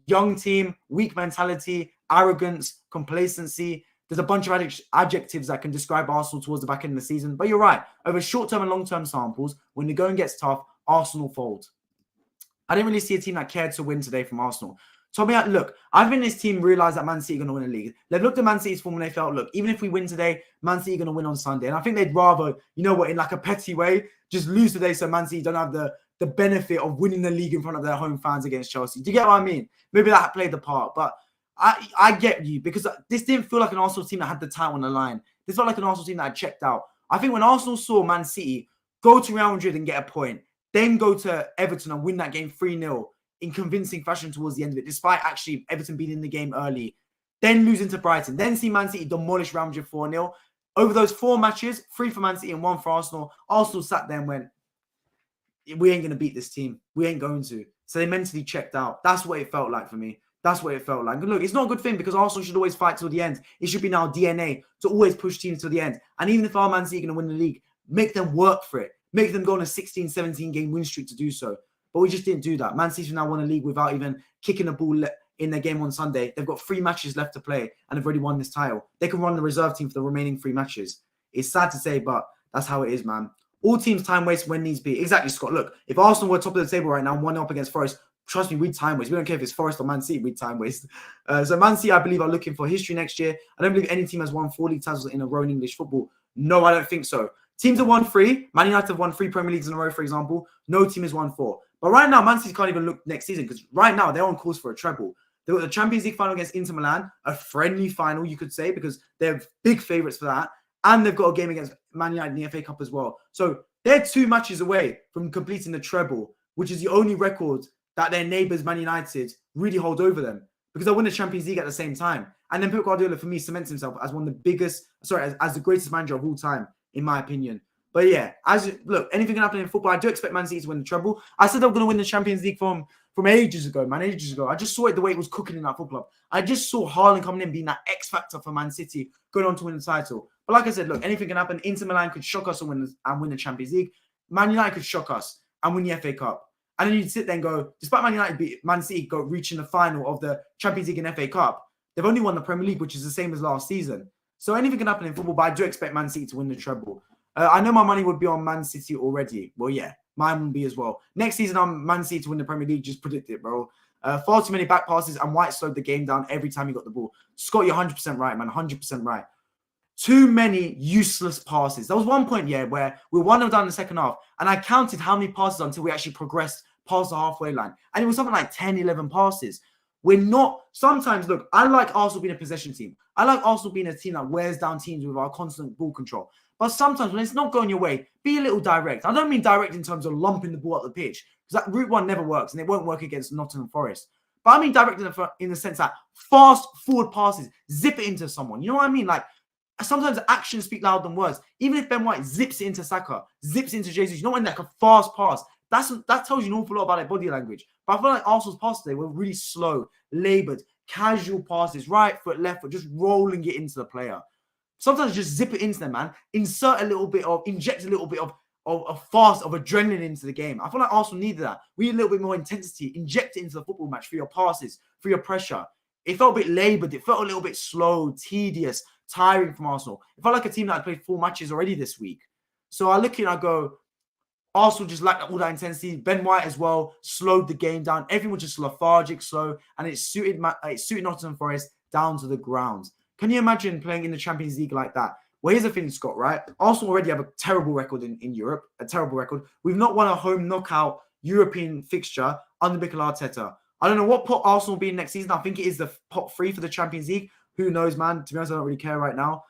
Young team, weak mentality, arrogance, complacency. There's a bunch of adjectives that can describe Arsenal towards the back end of the season. But you're right. Over short-term and long-term samples, when the going gets tough, Arsenal fold. I didn't really see a team that cared to win today from Arsenal. Tommy, look, I think this team realised that Man City are going to win the league. They've looked at Man City's form and they felt, look, even if we win today, Man City are going to win on Sunday. And I think they'd rather, you know what, in like a petty way, just lose today so Man City don't have the benefit of winning the league in front of their home fans against Chelsea. Do you get what I mean? Maybe that played the part. But I get you because this didn't feel like an Arsenal team that had the title on the line. This felt like an Arsenal team that had checked out. I think when Arsenal saw Man City go to Real Madrid and get a point, then go to Everton and win that game 3-0, in convincing fashion towards the end of it, despite actually Everton being in the game early, then losing to Brighton, then see Man City demolish Real Madrid 4-0. Over those 4 matches, 3 for Man City and 1 for Arsenal, Arsenal sat there and went, we ain't going to beat this team. We ain't going to. So they mentally checked out. That's what it felt like for me. That's what it felt like. Look, it's not a good thing because Arsenal should always fight till the end. It should be in our DNA to always push teams to the end. And even if our Man City are going to win the league, make them work for it. Make them go on a 16, 17 game win streak to do so. But we just didn't do that. Man City now won a league without even kicking a ball in their game on Sunday. They've got 3 matches left to play and have already won this title. They can run the reserve team for the remaining 3 matches. It's sad to say, but that's how it is, man. All teams time waste when needs be. Exactly, Scott. Look, if Arsenal were top of the table right now, 1 up against Forest, trust me, we'd time waste. We don't care if it's Forest or Man City, we'd time waste. So Man City, I believe, are looking for history next year. I don't believe any team has won 4 league titles in a row in English football. No, I don't think so. Teams have won 3. Man United have won 3 Premier Leagues in a row, for example. No team has won 4. But right now, Man City can't even look next season because right now they're on course for a treble. They've got the Champions League final against Inter Milan, a friendly final, you could say, because they're big favourites for that. And they've got a game against Man United in the FA Cup as well. So they're 2 matches away from completing the treble, which is the only record that their neighbours, Man United, really hold over them because they win the Champions League at the same time. And then Pep Guardiola, for me, cements himself as one of the biggest, as the greatest manager of all time, in my opinion. But yeah, look, anything can happen in football. I do expect Man City to win the treble. I said they were going to win the Champions League from ages ago, man, ages ago. I just saw it the way it was cooking in that football club. I just saw Haaland coming in, being that X factor for Man City, going on to win the title. But like I said, look, anything can happen. Inter Milan could shock us and win the Champions League. Man United could shock us and win the FA Cup. And then you'd sit there and go, despite Man City reaching the final of the Champions League and FA Cup, they've only won the Premier League, which is the same as last season. So anything can happen in football, but I do expect Man City to win the treble. I know my money would be on Man City already. Well, yeah, mine will be as well. Next season, I'm Man City to win the Premier League. Just predict it, bro. Far too many back passes, and White slowed the game down every time he got the ball. Scott, you're 100% right, man. 100% right. Too many useless passes. There was one point, where we were 1-0 down in the second half, and I counted how many passes until we actually progressed past the halfway line. And it was something like 10, 11 passes. We're not... Sometimes, look, I like Arsenal being a possession team. I like Arsenal being a team that wears down teams with our constant ball control. But sometimes when it's not going your way, be a little direct. I don't mean direct in terms of lumping the ball up the pitch, because that route 1 never works, and it won't work against Nottingham Forest. But I mean direct in the sense that fast forward passes, zip it into someone. You know what I mean? Like, sometimes actions speak louder than words. Even if Ben White zips it into Saka, zips into Jesus, you know what I mean? Like a fast pass. That tells you an awful lot about their body language. But I feel like Arsenal's passes today were really slow, laboured, casual passes, right foot, left foot, just rolling it into the player. Sometimes just zip it into them, man. Inject a little bit of fast, of adrenaline into the game. I feel like Arsenal needed that. We need a little bit more intensity. Inject it into the football match for your passes, for your pressure. It felt a bit laboured. It felt a little bit slow, tedious, tiring from Arsenal. It felt like a team that had played 4 matches already this week. So I look at it and I go, Arsenal just lacked all that intensity. Ben White as well slowed the game down. Everything was just lethargic, slow, and it suited Nottingham Forest down to the ground. Can you imagine playing in the Champions League like that? Well, here's the thing, Scott, right? Arsenal already have a terrible record in Europe, a terrible record. We've not won a home knockout European fixture under Mikel Arteta. I don't know what pot Arsenal will be in next season. I think it is the pot 3 for the Champions League. Who knows, man? To be honest, I don't really care right now.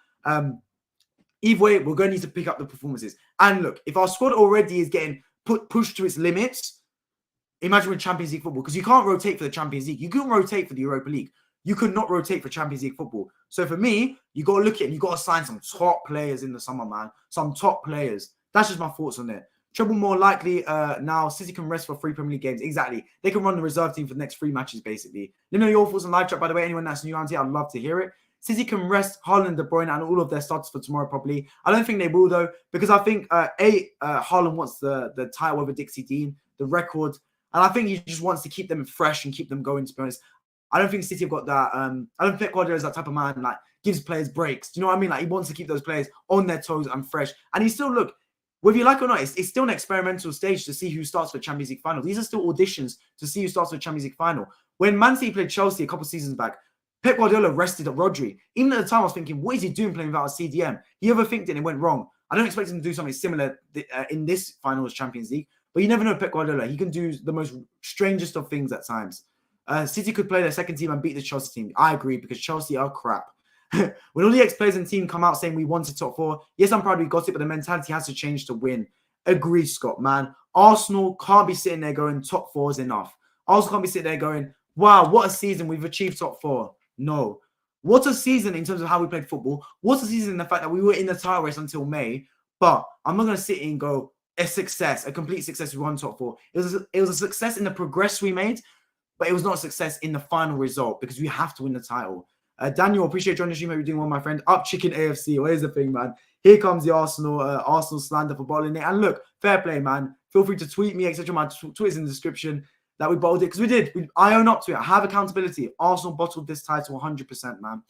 Either way, we're going to need to pick up the performances. And look, if our squad already is getting pushed to its limits, imagine with Champions League football, because you can't rotate for the Champions League. You can rotate for the Europa League. You could not rotate for Champions League football. So for me, you got to look at it and you got to sign some top players in the summer, man. Some top players. That's just my thoughts on it. Treble more likely now. City can rest for 3 Premier League games. Exactly. They can run the reserve team for the next 3 matches, basically. Let me know your thoughts on live chat, by the way. Anyone that's new around here, I'd love to hear it. City can rest Haaland, De Bruyne, and all of their starters for tomorrow properly. I don't think they will, though, because I think Haaland wants the title over Dixie Dean, the record, and I think he just wants to keep them fresh and keep them going, to be honest. I don't think City have got that. I don't think Pep Guardiola is that type of man, like, gives players breaks. Do you know what I mean? Like, he wants to keep those players on their toes and fresh. And he still, look, whether you like it or not, it's still an experimental stage to see who starts for Champions League final. These are still auditions to see who starts for Champions League final. When Man City played Chelsea a couple of seasons back, Pep Guardiola rested at Rodri. Even at the time, I was thinking, what is he doing playing without a CDM? He overthinked it and it went wrong. I don't expect him to do something similar in this finals Champions League, but you never know Pep Guardiola. He can do the most strangest of things at times. City could play their second team and beat the Chelsea team. I agree, because Chelsea are crap. When all the ex-players and team come out saying we wanted top 4, yes, I'm proud we got it, but the mentality has to change to win. Agree, Scott, man. Arsenal can't be sitting there going top 4 is enough. Arsenal can't be sitting there going, wow, what a season, we've achieved top 4. No. What a season in terms of how we played football. What a season in the fact that we were in the title race until May. But I'm not going to sit and go, a success, a complete success. We won top 4. It was a success in the progress we made, but it was not a success in the final result because we have to win the title. Daniel, appreciate joining the stream. Hope you're doing well, my friend. Up chicken AFC. Well, here's the thing, man. Here comes the Arsenal slander for bottling it. And look, fair play, man. Feel free to tweet me, etc. My Twitter's in the description. That we bottled it, because we did. I own up to it. I have accountability. Arsenal bottled this title 100%, man.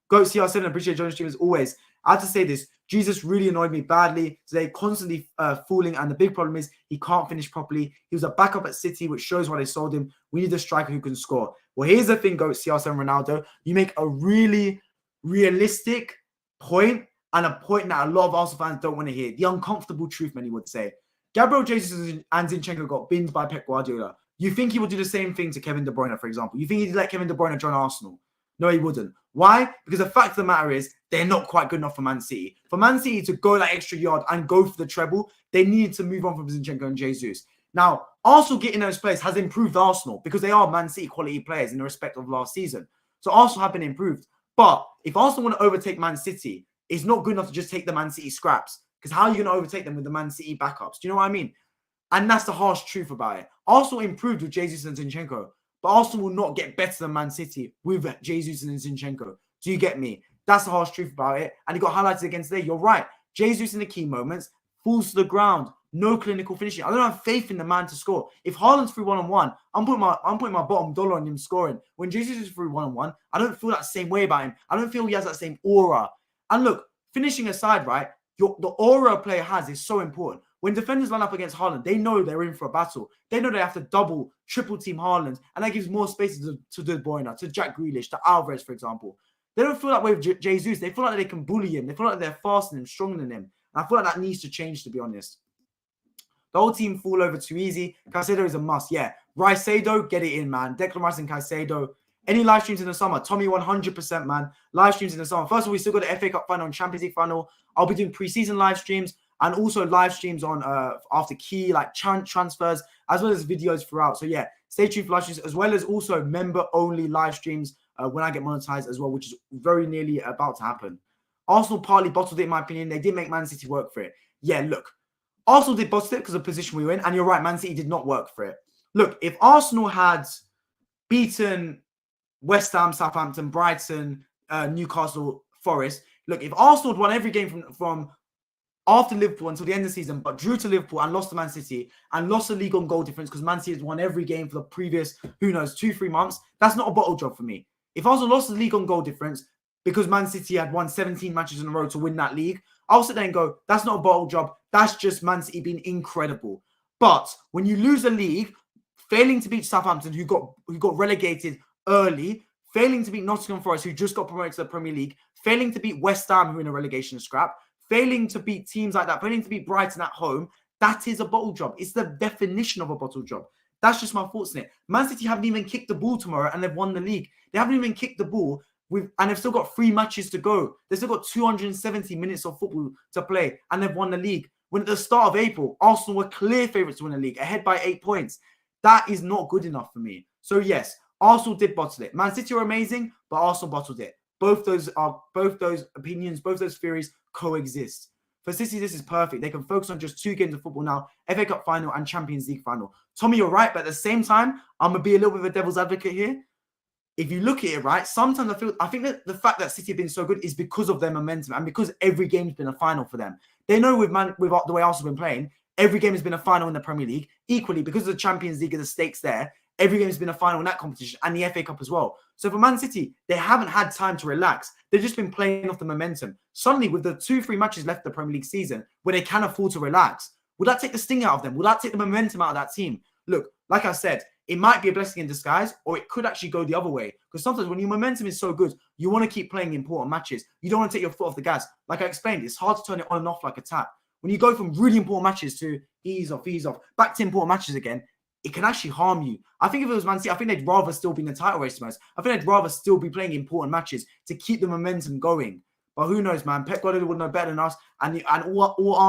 Go CR7. Appreciate joining the stream as always. I have to say this. Jesus really annoyed me badly today, constantly fooling. And the big problem is he can't finish properly. He was a backup at City, which shows why they sold him. We need a striker who can score. Well, here's the thing, go CR7 Ronaldo. You make a really realistic point, and a point that a lot of Arsenal fans don't want to hear. The uncomfortable truth, many would say. Gabriel Jesus and Zinchenko got binned by Pep Guardiola. You think he would do the same thing to Kevin De Bruyne, for example? You think he'd let Kevin De Bruyne join Arsenal? No, he wouldn't. Why? Because the fact of the matter is they're not quite good enough for Man City. For Man City to go that extra yard and go for the treble, they needed to move on from Zinchenko and Jesus. Now, Arsenal getting those players has improved Arsenal because they are Man City quality players in the respect of last season. So Arsenal have been improved. But if Arsenal want to overtake Man City, it's not good enough to just take the Man City scraps. Because how are you going to overtake them with the Man City backups? Do you know what I mean? And that's the harsh truth about it. Arsenal improved with Jesus and Zinchenko, but Arsenal will not get better than Man City with Jesus and Zinchenko. Do you get me? That's the harsh truth about it. And he got highlighted again today. You're right. Jesus in the key moments falls to the ground. No clinical finishing. I don't have faith in the man to score. If Haaland's through one-on-one, I'm putting my bottom dollar on him scoring. When Jesus is through one-on-one, I don't feel that same way about him. I don't feel he has that same aura. And look, finishing aside, right? The aura a player has is so important. When defenders line up against Haaland, they know they're in for a battle. They know they have to double, triple team Haaland, and that gives more space to De Bruyne, to Jack Grealish, to Alvarez, for example. They don't feel that way with Jesus. They feel like they can bully him. They feel like they're faster than him, stronger than him. And I feel like that needs to change, to be honest. The whole team fall over too easy. Caicedo is a must. Yeah. Ricedo, get it in, man. Declan Rice and Caicedo. Any live streams in the summer? Tommy, 100%, man. Live streams in the summer. First of all, we still got the FA Cup final and Champions League final. I'll be doing pre-season live streams and also live streams on after key like transfers, as well as videos throughout. So yeah, stay tuned for live streams, as well as also member-only live streams when I get monetized as well, which is very nearly about to happen. Arsenal partly bottled it, in my opinion. They did make Man City work for it. Yeah, look. Arsenal did bottle it because of the position we were in, and you're right, Man City did not work for it. Look, if Arsenal had beaten West Ham, Southampton, Brighton, Newcastle, Forest, look, if Arsenal had won every game from after Liverpool until the end of the season, but drew to Liverpool and lost to Man City and lost the league on goal difference because Man City has won every game for the previous, 2-3 months, that's not a bottle job for me. If Arsenal lost the league on goal difference because Man City had won 17 matches in a row to win that league, I'll sit there and go, that's not a bottle job. That's just Man City being incredible. But when you lose a league, failing to beat Southampton, who got relegated early, failing to beat Nottingham Forest, who just got promoted to the Premier League, failing to beat West Ham, who are in a relegation scrap, failing to beat teams like that, failing to beat Brighton at home, that is a bottle job. It's the definition of a bottle job. That's just my thoughts on it. Man City haven't even kicked the ball tomorrow and they've won the league. They haven't even kicked the ball and they've still got 3 matches to go. They've still got 270 minutes of football to play and they've won the league. When at the start of April, Arsenal were clear favourites to win the league, ahead by 8 points. That is not good enough for me. So yes, Arsenal did bottle it. Man City are amazing, but Arsenal bottled it. Both those opinions, both those theories coexist. For City, this is perfect. They can focus on just 2 games of football now, FA Cup final and Champions League final. Tommy, you're right, but at the same time, I'm going to be a little bit of a devil's advocate here. If you look at it, right, sometimes I think that the fact that City have been so good is because of their momentum and because every game's been a final for them. They know with the way Arsenal have been playing, every game has been a final in the Premier League. Equally, because of the Champions League and the stakes there, every game has been a final in that competition and the FA Cup as well. So for Man City, they haven't had time to relax. They've just been playing off the momentum. Suddenly, with the 2-3 matches left of the Premier League season, where they can afford to relax, would that take the sting out of them? Would that take the momentum out of that team? Look, like I said, it might be a blessing in disguise, or it could actually go the other way. Because sometimes when your momentum is so good, you want to keep playing important matches. You don't want to take your foot off the gas. Like I explained, it's hard to turn it on and off like a tap. When you go from really important matches to ease off, back to important matches again, it can actually harm you. I think if it was Man City, I think they'd rather still be in the title race. I think they'd rather still be playing important matches to keep the momentum going. But who knows, man? Pep Guardiola would know better than us. And all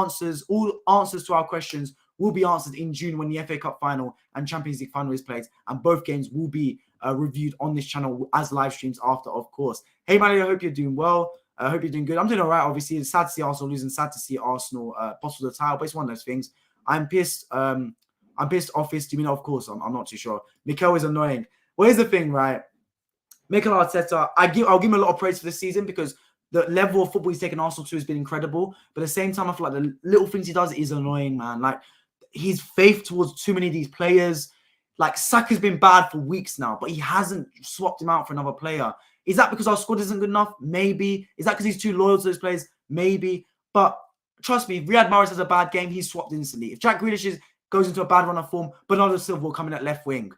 answers to our questions will be answered in June when the FA Cup final and Champions League final is played. And both games will be reviewed on this channel as live streams after, of course. Hey, man, I hope you're doing well. I hope you're doing good. I'm doing all right, obviously. It's sad to see Arsenal losing, sad to see Arsenal bottle the title, but it's one of those things. I'm pissed. I'm pissed off this. Do you mean, of course, I'm not too sure. Mikel is annoying. Well, here's the thing, right? Mikel Arteta, I'll give him a lot of praise for this season because the level of football he's taken Arsenal to has been incredible. But at the same time, I feel like the little things he does is annoying, man. Like, his faith towards too many of these players. Like, Saka's been bad for weeks now, but he hasn't swapped him out for another player. Is that because our squad isn't good enough? Maybe. Is that because he's too loyal to those players? Maybe. But trust me, if Riyad Mahrez has a bad game, he's swapped instantly. If Jack Grealish goes into a bad run of form, Bernardo Silva will come in at left wing.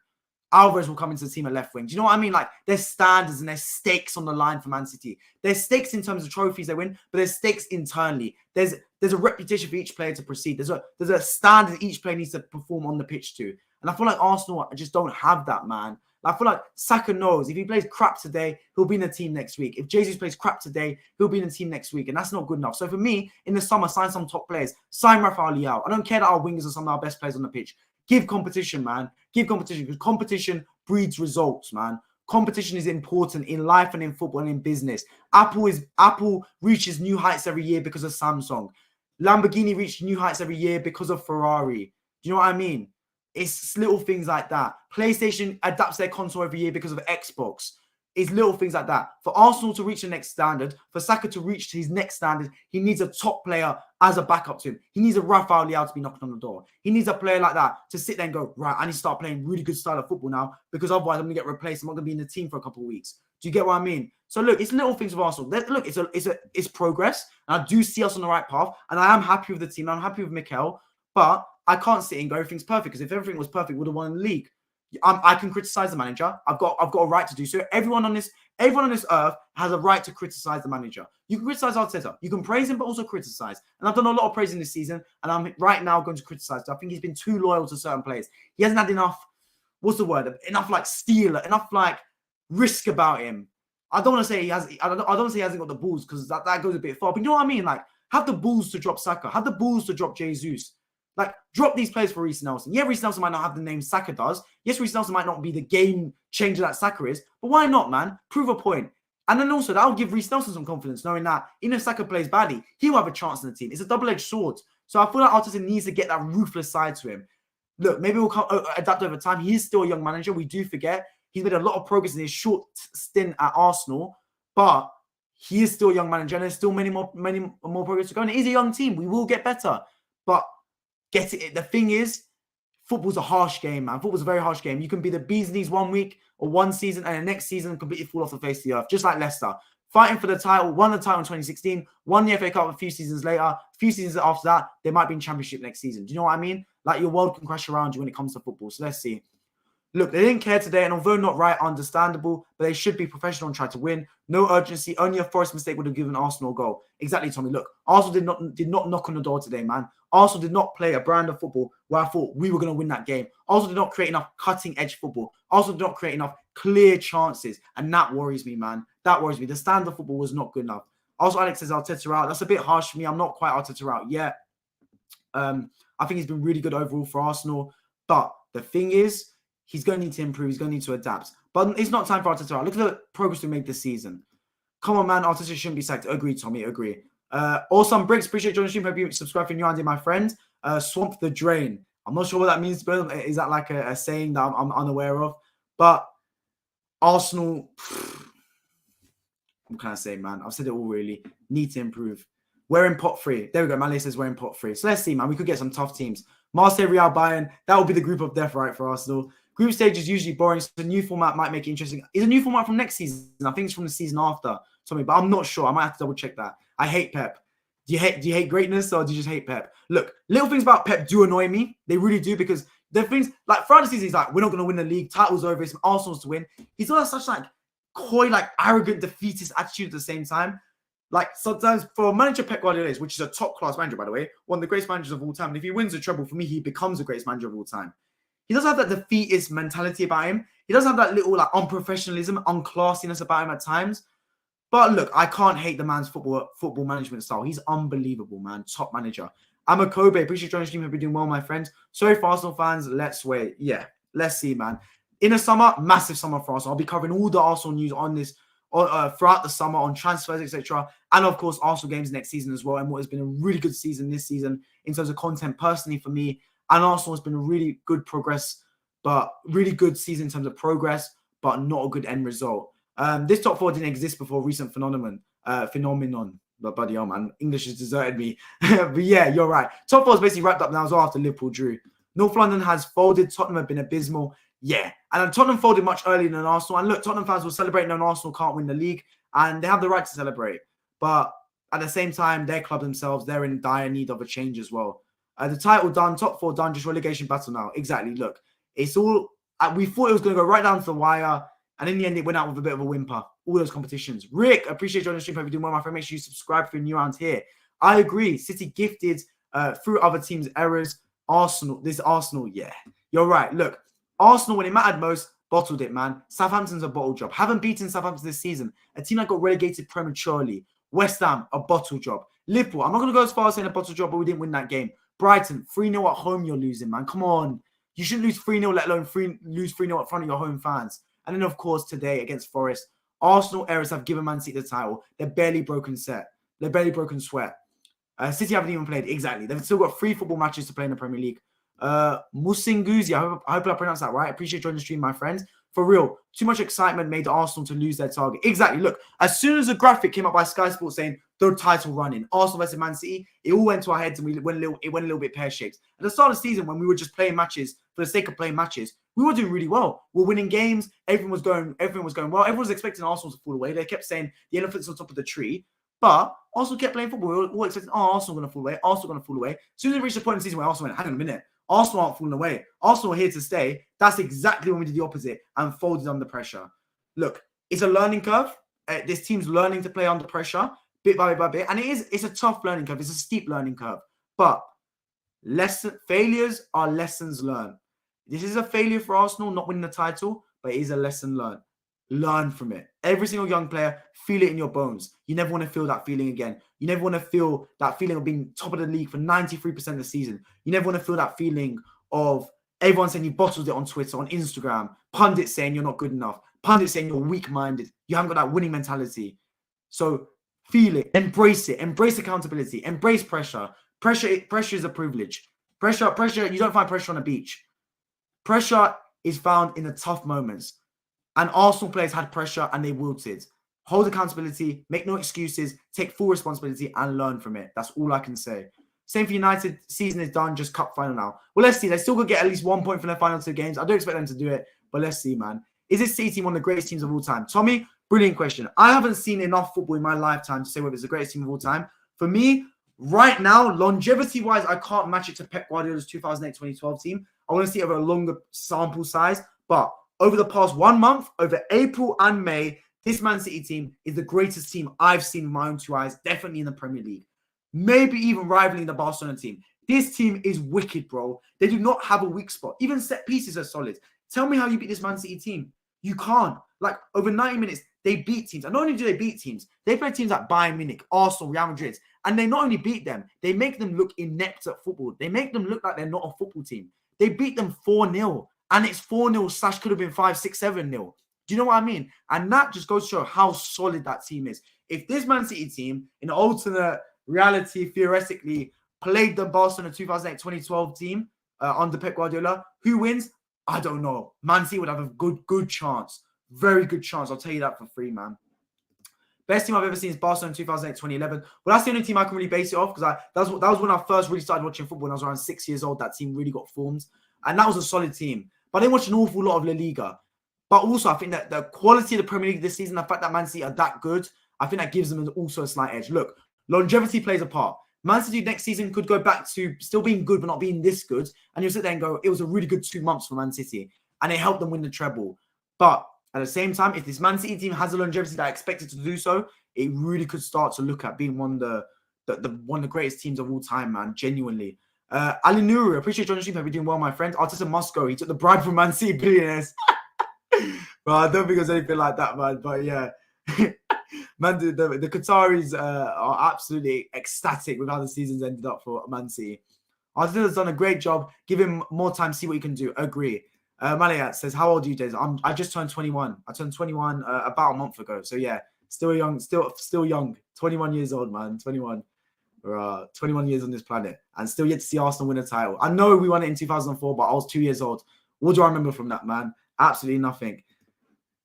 Alvarez will come into the team at left wing. Do you know what I mean? Like, there's standards and there's stakes on the line for Man City. There's stakes in terms of trophies they win, but there's stakes internally. There's a reputation for each player to proceed. There's a standard each player needs to perform on the pitch to. And I feel like Arsenal just don't have that, man. I feel like Saka knows if he plays crap today, he'll be in the team next week. If Jesus plays crap today, he'll be in the team next week. And that's not good enough. So for me, in the summer, sign some top players. Sign Rafael Leao. I don't care that our wingers are some of our best players on the pitch. Give competition, man. Give competition, because competition breeds results, man. Competition is important in life and in football and in business. Apple reaches new heights every year because of Samsung. Lamborghini reaches new heights every year because of Ferrari. Do you know what I mean? It's little things like that. PlayStation adapts their console every year because of Xbox. It's little things like that. For Arsenal to reach the next standard, for Saka to reach his next standard, he needs a top player as a backup to him. He needs a Rafael Leao to be knocking on the door. He needs a player like that to sit there and go, right, I need to start playing really good style of football now because otherwise I'm going to get replaced. I'm not going to be in the team for a couple of weeks. Do you get what I mean? So look, it's little things with Arsenal. Look, it's progress. And I do see us on the right path. And I am happy with the team. I'm happy with Mikel. But I can't sit and go, everything's perfect, because if everything was perfect, we would have won the league. I can criticize the manager. I've got a right to do so. Everyone on this earth has a right to criticize the manager. You can criticize Arteta. You can praise him, but also criticize. And I've done a lot of praising this season, and I'm right now going to criticize. I think he's been too loyal to certain players. He hasn't had enough, what's the word? Enough like steel, enough like risk about him. I don't want to say he has. I don't want to say he hasn't got the balls, because that goes a bit far. But you know what I mean? Like, have the balls to drop Saka. Have the balls to drop Jesus. Like, drop these players for Reece Nelson. Yeah, Reece Nelson might not have the name Saka does. Yes, Reece Nelson might not be the game changer that Saka is. But why not, man? Prove a point. And then also, that'll give Reece Nelson some confidence, knowing that even if Saka plays badly, he'll have a chance in the team. It's a double-edged sword. So I feel like Arteta needs to get that ruthless side to him. Look, maybe we'll adapt over time. He is still a young manager. We do forget. He's made a lot of progress in his short stint at Arsenal. But he is still a young manager, and there's still many more progress to go. And it is a young team. We will get better. But get it. The thing is, football's a harsh game, man. Football's a very harsh game. You can be the bee's knees one week or one season, and the next season completely fall off the face of the earth, just like Leicester. Fighting for the title, won the title in 2016, won the FA Cup a few seasons later. A few seasons after that, they might be in Championship next season. Do you know what I mean? Like your world can crash around you when it comes to football. So let's see. Look, they didn't care today, and although not right, understandable, but they should be professional and try to win. No urgency. Only a Forest mistake would have given Arsenal a goal. Exactly, Tommy. Look, Arsenal did not knock on the door today, man. Arsenal did not play a brand of football where I thought we were going to win that game. Arsenal did not create enough cutting-edge football. Arsenal did not create enough clear chances, and that worries me, man. That worries me. The standard of football was not good enough. Also, Alex says Arteta out. That's a bit harsh for me. I'm not quite Arteta out yet. I think he's been really good overall for Arsenal. But the thing is, he's going to need to improve. He's going to need to adapt. But it's not time for Arteta out. Look at the progress we made this season. Come on, man. Arteta shouldn't be sacked. Agree, Tommy. Agree. Awesome Briggs. Appreciate joining the stream. Hope you subscribe for new idea, my friend. Swamp the drain. I'm not sure what that means, but is that like a saying that I'm unaware of? But Arsenal, what can I say, man? I've said it all really. Need to improve. We're in pot 3. There we go. Malay says we're in pot 3. So let's see, man. We could get some tough teams. Marseille, Real, Bayern. That will be the group of death, right, for Arsenal. Group stage is usually boring, so the new format might make it interesting. Is a new format from next season? I think it's from the season after, Tommy, but I'm not sure. I might have to double check that. I hate Pep. Do you hate greatness, or do you just hate Pep? Look, little things about Pep do annoy me. They really do, because the things like throughout the season, he's like, we're not going to win the league. Title's over. It's Arsenal's to win. He's got such like coy, like arrogant, defeatist attitude at the same time. Like sometimes for a manager Pep Guardiola is, which is a top class manager, by the way, one of the greatest managers of all time. And if he wins the treble, for me, he becomes the greatest manager of all time. He doesn't have that defeatist mentality about him. He doesn't have that little like unprofessionalism, unclassiness about him at times. But look, I can't hate the man's football management style. He's unbelievable, man. Top manager. I'm a Kobe. Appreciate you joining the stream. Hope you're doing well, my friends. Sorry for Arsenal fans. Let's wait. Yeah, let's see, man. In the summer, massive summer for Arsenal. I'll be covering all the Arsenal news on this throughout the summer on transfers, etc. And of course, Arsenal games next season as well. And what has been a really good season this season in terms of content personally for me. And Arsenal has been a really good really good season in terms of progress, but not a good end result. This top 4 didn't exist before recent phenomenon. But buddy, oh man, English has deserted me. But yeah, you're right. Top 4 is basically wrapped up now as well after Liverpool drew. North London has folded. Tottenham have been abysmal. Yeah. And Tottenham folded much earlier than Arsenal. And look, Tottenham fans will celebrate when Arsenal can't win the league. And they have the right to celebrate. But at the same time, their club themselves, they're in dire need of a change as well. The title done, top 4 done, just relegation battle now. Exactly. Look, it's all... we thought it was going to go right down to the wire. And in the end, it went out with a bit of a whimper. All those competitions. Rick, appreciate you joining the stream. Hope you're doing well, my friend. Make sure you subscribe if you're new around here. I agree. City gifted through other teams' errors. Arsenal, yeah. You're right. Look, Arsenal, when it mattered most, bottled it, man. Southampton's a bottle job. Haven't beaten Southampton this season. A team that got relegated prematurely. West Ham, a bottle job. Liverpool, I'm not going to go as far as saying a bottle job, but we didn't win that game. Brighton, 3-0 at home, you're losing, man. Come on. You shouldn't lose 3-0, let alone lose 3-0 at front of your home fans. And then, of course, today against Forest, Arsenal errors have given Man City the title. They're barely broken sweat. City haven't even played. Exactly. They've still got 3 football matches to play in the Premier League. Musinguzi, I hope I pronounced that right. I appreciate joining the stream, my friends. For real, too much excitement made Arsenal to lose their target. Exactly. Look, as soon as the graphic came up by Sky Sports saying the title running, Arsenal versus Man City, it all went to our heads and it went a little bit pear-shaped. At the start of the season, when we were just playing matches for the sake of playing matches, we were doing really well. We're winning games. Everything was going well. Everyone was expecting Arsenal to fall away. They kept saying the elephant's on top of the tree. But Arsenal kept playing football. We were all expecting, Arsenal going to fall away. Arsenal going to fall away. As soon as they reached the point in the season where Arsenal went, hang on a minute. Arsenal aren't falling away. Arsenal are here to stay. That's exactly when we did the opposite and folded under pressure. Look, it's a learning curve. This team's learning to play under pressure bit by bit. And it's a tough learning curve. It's a steep learning curve. But failures are lessons learned. This is a failure for Arsenal, not winning the title, but it is a lesson learned. Learn from it. Every single young player, feel it in your bones. You never want to feel that feeling again. You never want to feel that feeling of being top of the league for 93% of the season. You never want to feel that feeling of everyone saying you bottled it on Twitter, on Instagram, pundits saying you're not good enough, pundits saying you're weak-minded. You haven't got that winning mentality. So feel it, embrace accountability, embrace pressure. Pressure is a privilege. Pressure, you don't find pressure on a beach. Pressure is found in the tough moments. And Arsenal players had pressure and they wilted. Hold accountability, make no excuses, take full responsibility and learn from it. That's all I can say. Same for United. Season is done, just cup final now. Well, let's see. They still could get at least 1 point from their final 2 games. I don't expect them to do it, but let's see, man. Is this City team one of the greatest teams of all time? Tommy, brilliant question. I haven't seen enough football in my lifetime to say whether it's the greatest team of all time. For me, Right now, longevity-wise, I can't match it to Pep Guardiola's 2008-2012 team. I want to see it over a longer sample size. But over the past 1 month, over April and May, this Man City team is the greatest team I've seen with my own 2 eyes, definitely in the Premier League. Maybe even rivaling the Barcelona team. This team is wicked, bro. They do not have a weak spot. Even set pieces are solid. Tell me how you beat this Man City team. You can't. Like, over 90 minutes, they beat teams. And not only do they beat teams, they play teams like Bayern Munich, Arsenal, Real Madrid. And they not only beat them, they make them look inept at football. They make them look like they're not a football team. They beat them 4-0. And it's 4-0 / could have been 5-6-7-0. Do you know what I mean? And that just goes to show how solid that team is. If this Man City team, in an alternate reality, theoretically, played the Barcelona 2008-2012 team under Pep Guardiola, who wins? I don't know. Man City would have a good chance. Very good chance. I'll tell you that for free, man. Best team I've ever seen is Barcelona 2008-2011. Well, that's the only team I can really base it off because that was when I first really started watching football. When I was around 6 years old, that team really got formed. And that was a solid team. But I didn't watch an awful lot of La Liga. But also, I think that the quality of the Premier League this season, the fact that Man City are that good, I think that gives them also a slight edge. Look, longevity plays a part. Man City next season could go back to still being good, but not being this good. And you'll sit there and go, it was a really good 2 months for Man City. And it helped them win the treble. But at the same time, if this Man City team has a longevity that I expected to do so, it really could start to look at being one of the greatest teams of all time, man. Genuinely. Ali Nuru, appreciate John Street. Hope you're doing well, my friend. Arteta must go. He took the bribe from Man City billionaires. Well, I don't think there's anything like that, man. But yeah. Man, the Qataris are absolutely ecstatic with how the season's ended up for Man City. Arteta's done a great job. Give him more time, see what he can do. Agree. Malayat says, how old are you, Des? I just turned 21. I turned 21 about a month ago. So yeah, still young, still young. 21 years old, man. 21. We're 21 years on this planet and still yet to see Arsenal win a title. I know we won it in 2004, but I was 2 years old. What do I remember from that, man? Absolutely nothing.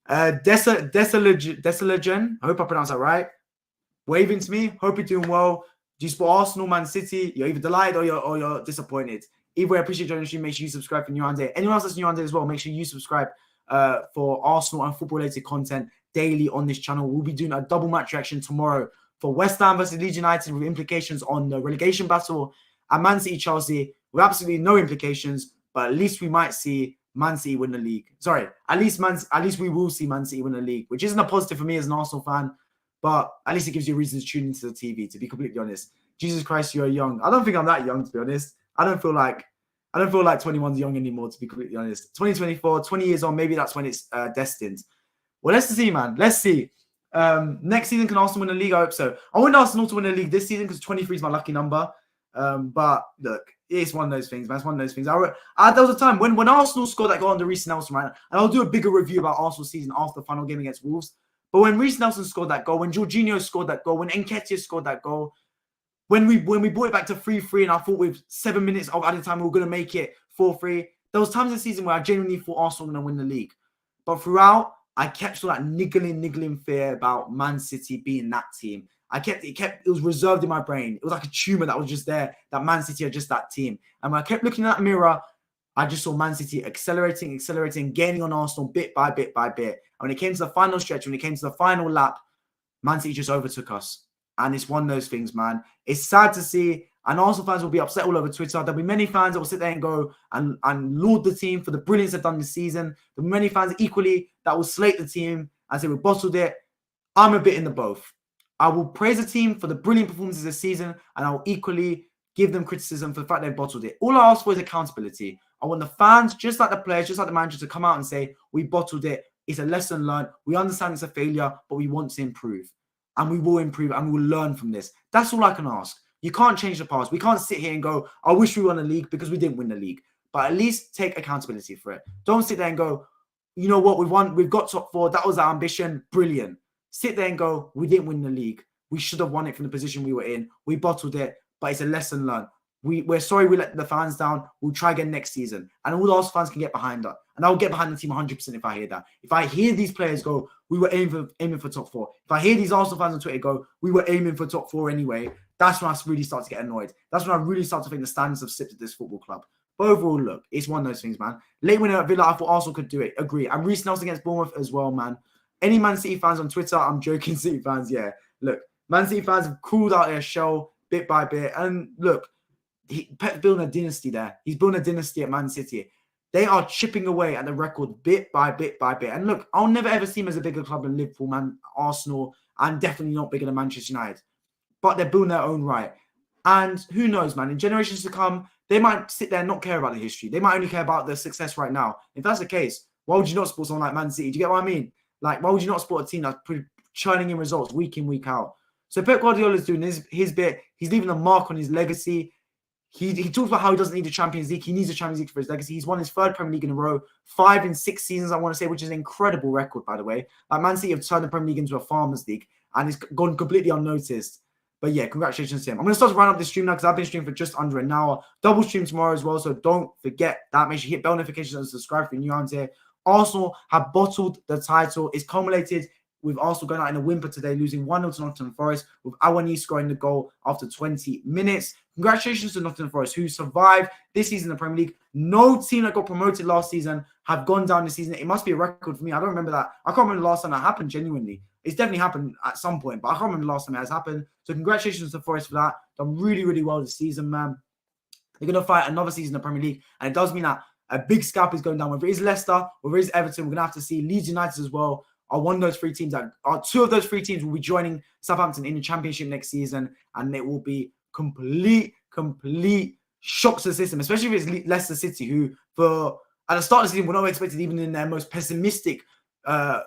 Desalagen, I hope I pronounced that right. Waving to me. Hope you're doing well. Do you support Arsenal, Man City? You're either delighted or you're disappointed. Either way, I appreciate joining the stream. Make sure you subscribe for New Day. Anyone else that's New Day as well, make sure you subscribe for Arsenal and football-related content daily on this channel. We'll be doing a double match reaction tomorrow for West Ham versus Leeds United with implications on the relegation battle, and Man City Chelsea with absolutely no implications, but at least we might see Man City win the league. Sorry, at least we will see Man City win the league, which isn't a positive for me as an Arsenal fan, but at least it gives you a reason to tune into the TV, to be completely honest. Jesus Christ, you're young. I don't think I'm that young, to be honest. I don't feel like 21's young anymore, to be completely honest. 2024, 20 years on, maybe that's when it's destined. Well, let's see, man. Let's see. Next season, can Arsenal win the league? I hope so. I want Arsenal to win the league this season because 23 is my lucky number. But look, it's one of those things, man. It's one of those things. There was a time when Arsenal scored that goal under Reece Nelson, right? And I'll do a bigger review about Arsenal's season after the final game against Wolves. But when Reece Nelson scored that goal, when Jorginho scored that goal, when Nketiah scored that goal, when we brought it back to 3-3 and I thought with 7 minutes of added time we were going to make it 4-3, there was times in the season where I genuinely thought Arsenal were going to win the league. But throughout, I kept sort of that niggling fear about Man City being that team. It was reserved in my brain. It was like a tumor that was just there, that Man City are just that team. And when I kept looking in that mirror, I just saw Man City accelerating, gaining on Arsenal bit by bit by bit. And when it came to the final stretch, when it came to the final lap, Man City just overtook us. And it's one of those things, man. It's sad to see. And Arsenal fans will be upset all over Twitter. There'll be many fans that will sit there and go and laud the team for the brilliance they've done this season. There'll be many fans equally that will slate the team and say we bottled it. I'm a bit in the both. I will praise the team for the brilliant performances this season, and I will equally give them criticism for the fact they've bottled it. All I ask for is accountability. I want the fans, just like the players, just like the manager, to come out and say, we bottled it. It's a lesson learned. We understand it's a failure, but we want to improve. And we will improve and we will learn from this. That's all I can ask. You can't change the past. We can't sit here and go, I wish we won the league because we didn't win the league. But at least take accountability for it. Don't sit there and go, you know what, we've got top 4. That was our ambition. Brilliant. Sit there and go, we didn't win the league. We should have won it from the position we were in. We bottled it, but it's a lesson learned. We're sorry we let the fans down. We'll try again next season. And all those fans can get behind that. And I'll get behind the team 100% if I hear that. If I hear these players go, we were aiming for top 4. If I hear these Arsenal fans on Twitter go, we were aiming for top 4 anyway, that's when I really start to get annoyed. That's when I really start to think the standards have slipped at this football club. But overall, look, it's one of those things, man. Late winner at Villa, I thought Arsenal could do it. Agree. And Reece Nelson against Bournemouth as well, man. Any Man City fans on Twitter, I'm joking, City fans, yeah. Look, Man City fans have crawled out their shell. bit by bit. And look, Pep's building a dynasty there. He's building a dynasty at Man City. They are chipping away at the record bit by bit by bit. And look, I'll never ever see him as a bigger club than Liverpool, man, Arsenal, and definitely not bigger than Manchester United. But they're building their own right. And who knows, man, in generations to come, they might sit there and not care about the history. They might only care about the success right now. If that's the case, why would you not support someone like Man City? Do you get what I mean? Like, why would you not support a team that's churning in results week in, week out? So Pep Guardiola is doing his bit. He's leaving a mark on his legacy. He talks about how he doesn't need a Champions League. He needs a Champions League for his legacy. He's won his third Premier League in a row, 5 in 6 seasons, I want to say, which is an incredible record, by the way. Like, Man City have turned the Premier League into a farmers league, and it's gone completely unnoticed. But yeah, congratulations to him. I'm going to start to round up this stream now because I've been streaming for just under an hour. Double stream tomorrow as well, so don't forget that. Make sure you hit bell notifications and subscribe if you're new around here. Arsenal have bottled the title. It's culminated with Arsenal going out in a whimper today, losing 1-0 to Nottingham Forest, with Awoniyi scoring the goal after 20 minutes. Congratulations to Nottingham Forest, who survived this season in the Premier League. No team that got promoted last season have gone down this season. It must be a record for me. I don't remember that. I can't remember the last time that happened, genuinely. It's definitely happened at some point, but I can't remember the last time it has happened. So congratulations to Forest for that. Done really, really well this season, man. They're going to fight another season in the Premier League, and it does mean that a big scalp is going down. Whether it is Leicester, whether it is Everton, we're going to have to see. Leeds United as well are one of those 3 teams that are 2 of those 3 teams will be joining Southampton in the Championship next season, and it will be complete shocks to the system, especially if it's Leicester City, who at the start of the season were not expected, even in their most pessimistic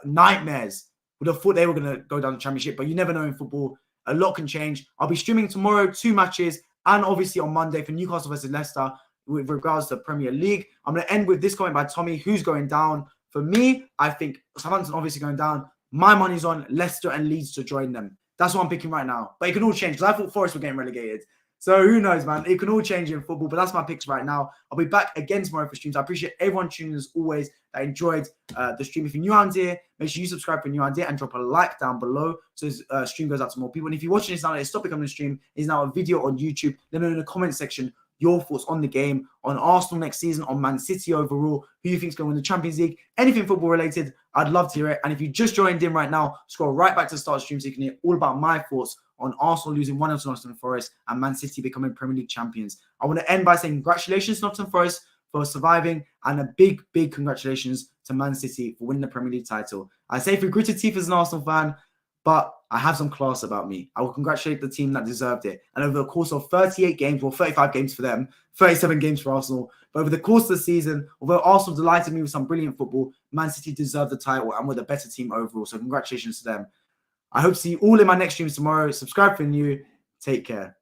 nightmares, would have thought they were going to go down the Championship. But you never know in football. A lot can change. I'll be streaming tomorrow 2 matches, and obviously on Monday for Newcastle versus Leicester with regards to the Premier League. I'm going to end with this comment by Tommy, who's going down. For me, I think Southampton obviously going down. My money's on Leicester and Leeds to join them. That's what I'm picking right now. But it can all change because I thought Forest were getting relegated. So who knows, man? It can all change in football, but that's my picks right now. I'll be back again tomorrow for streams. I appreciate everyone tuning in as always. I enjoyed the stream. If you're new around here, make sure you subscribe if you're new around here and drop a like down below so this stream goes out to more people. And if you're watching this now, stop becoming a stream. It's now a video on YouTube. Let me know in the comment section your thoughts on the game, on Arsenal next season, on Man City overall, who you think is going to win the Champions League, anything football related. I'd love to hear it. And if you just joined in right now, scroll right back to the start of the stream so you can hear all about my thoughts on Arsenal losing 1-0 to Nottingham Forest and Man City becoming Premier League champions. I want to end by saying congratulations to Nottingham Forest for surviving, and a big congratulations to Man City for winning the Premier League title. I say through gritted teeth as an Arsenal fan, but I have some class about me. I will congratulate the team that deserved it. And over the course of 38 games, well, 35 games for them, 37 games for Arsenal, but over the course of the season, although Arsenal delighted me with some brilliant football, Man City deserved the title and were the better team overall. So congratulations to them. I hope to see you all in my next streams tomorrow. Subscribe if you're new. Take care.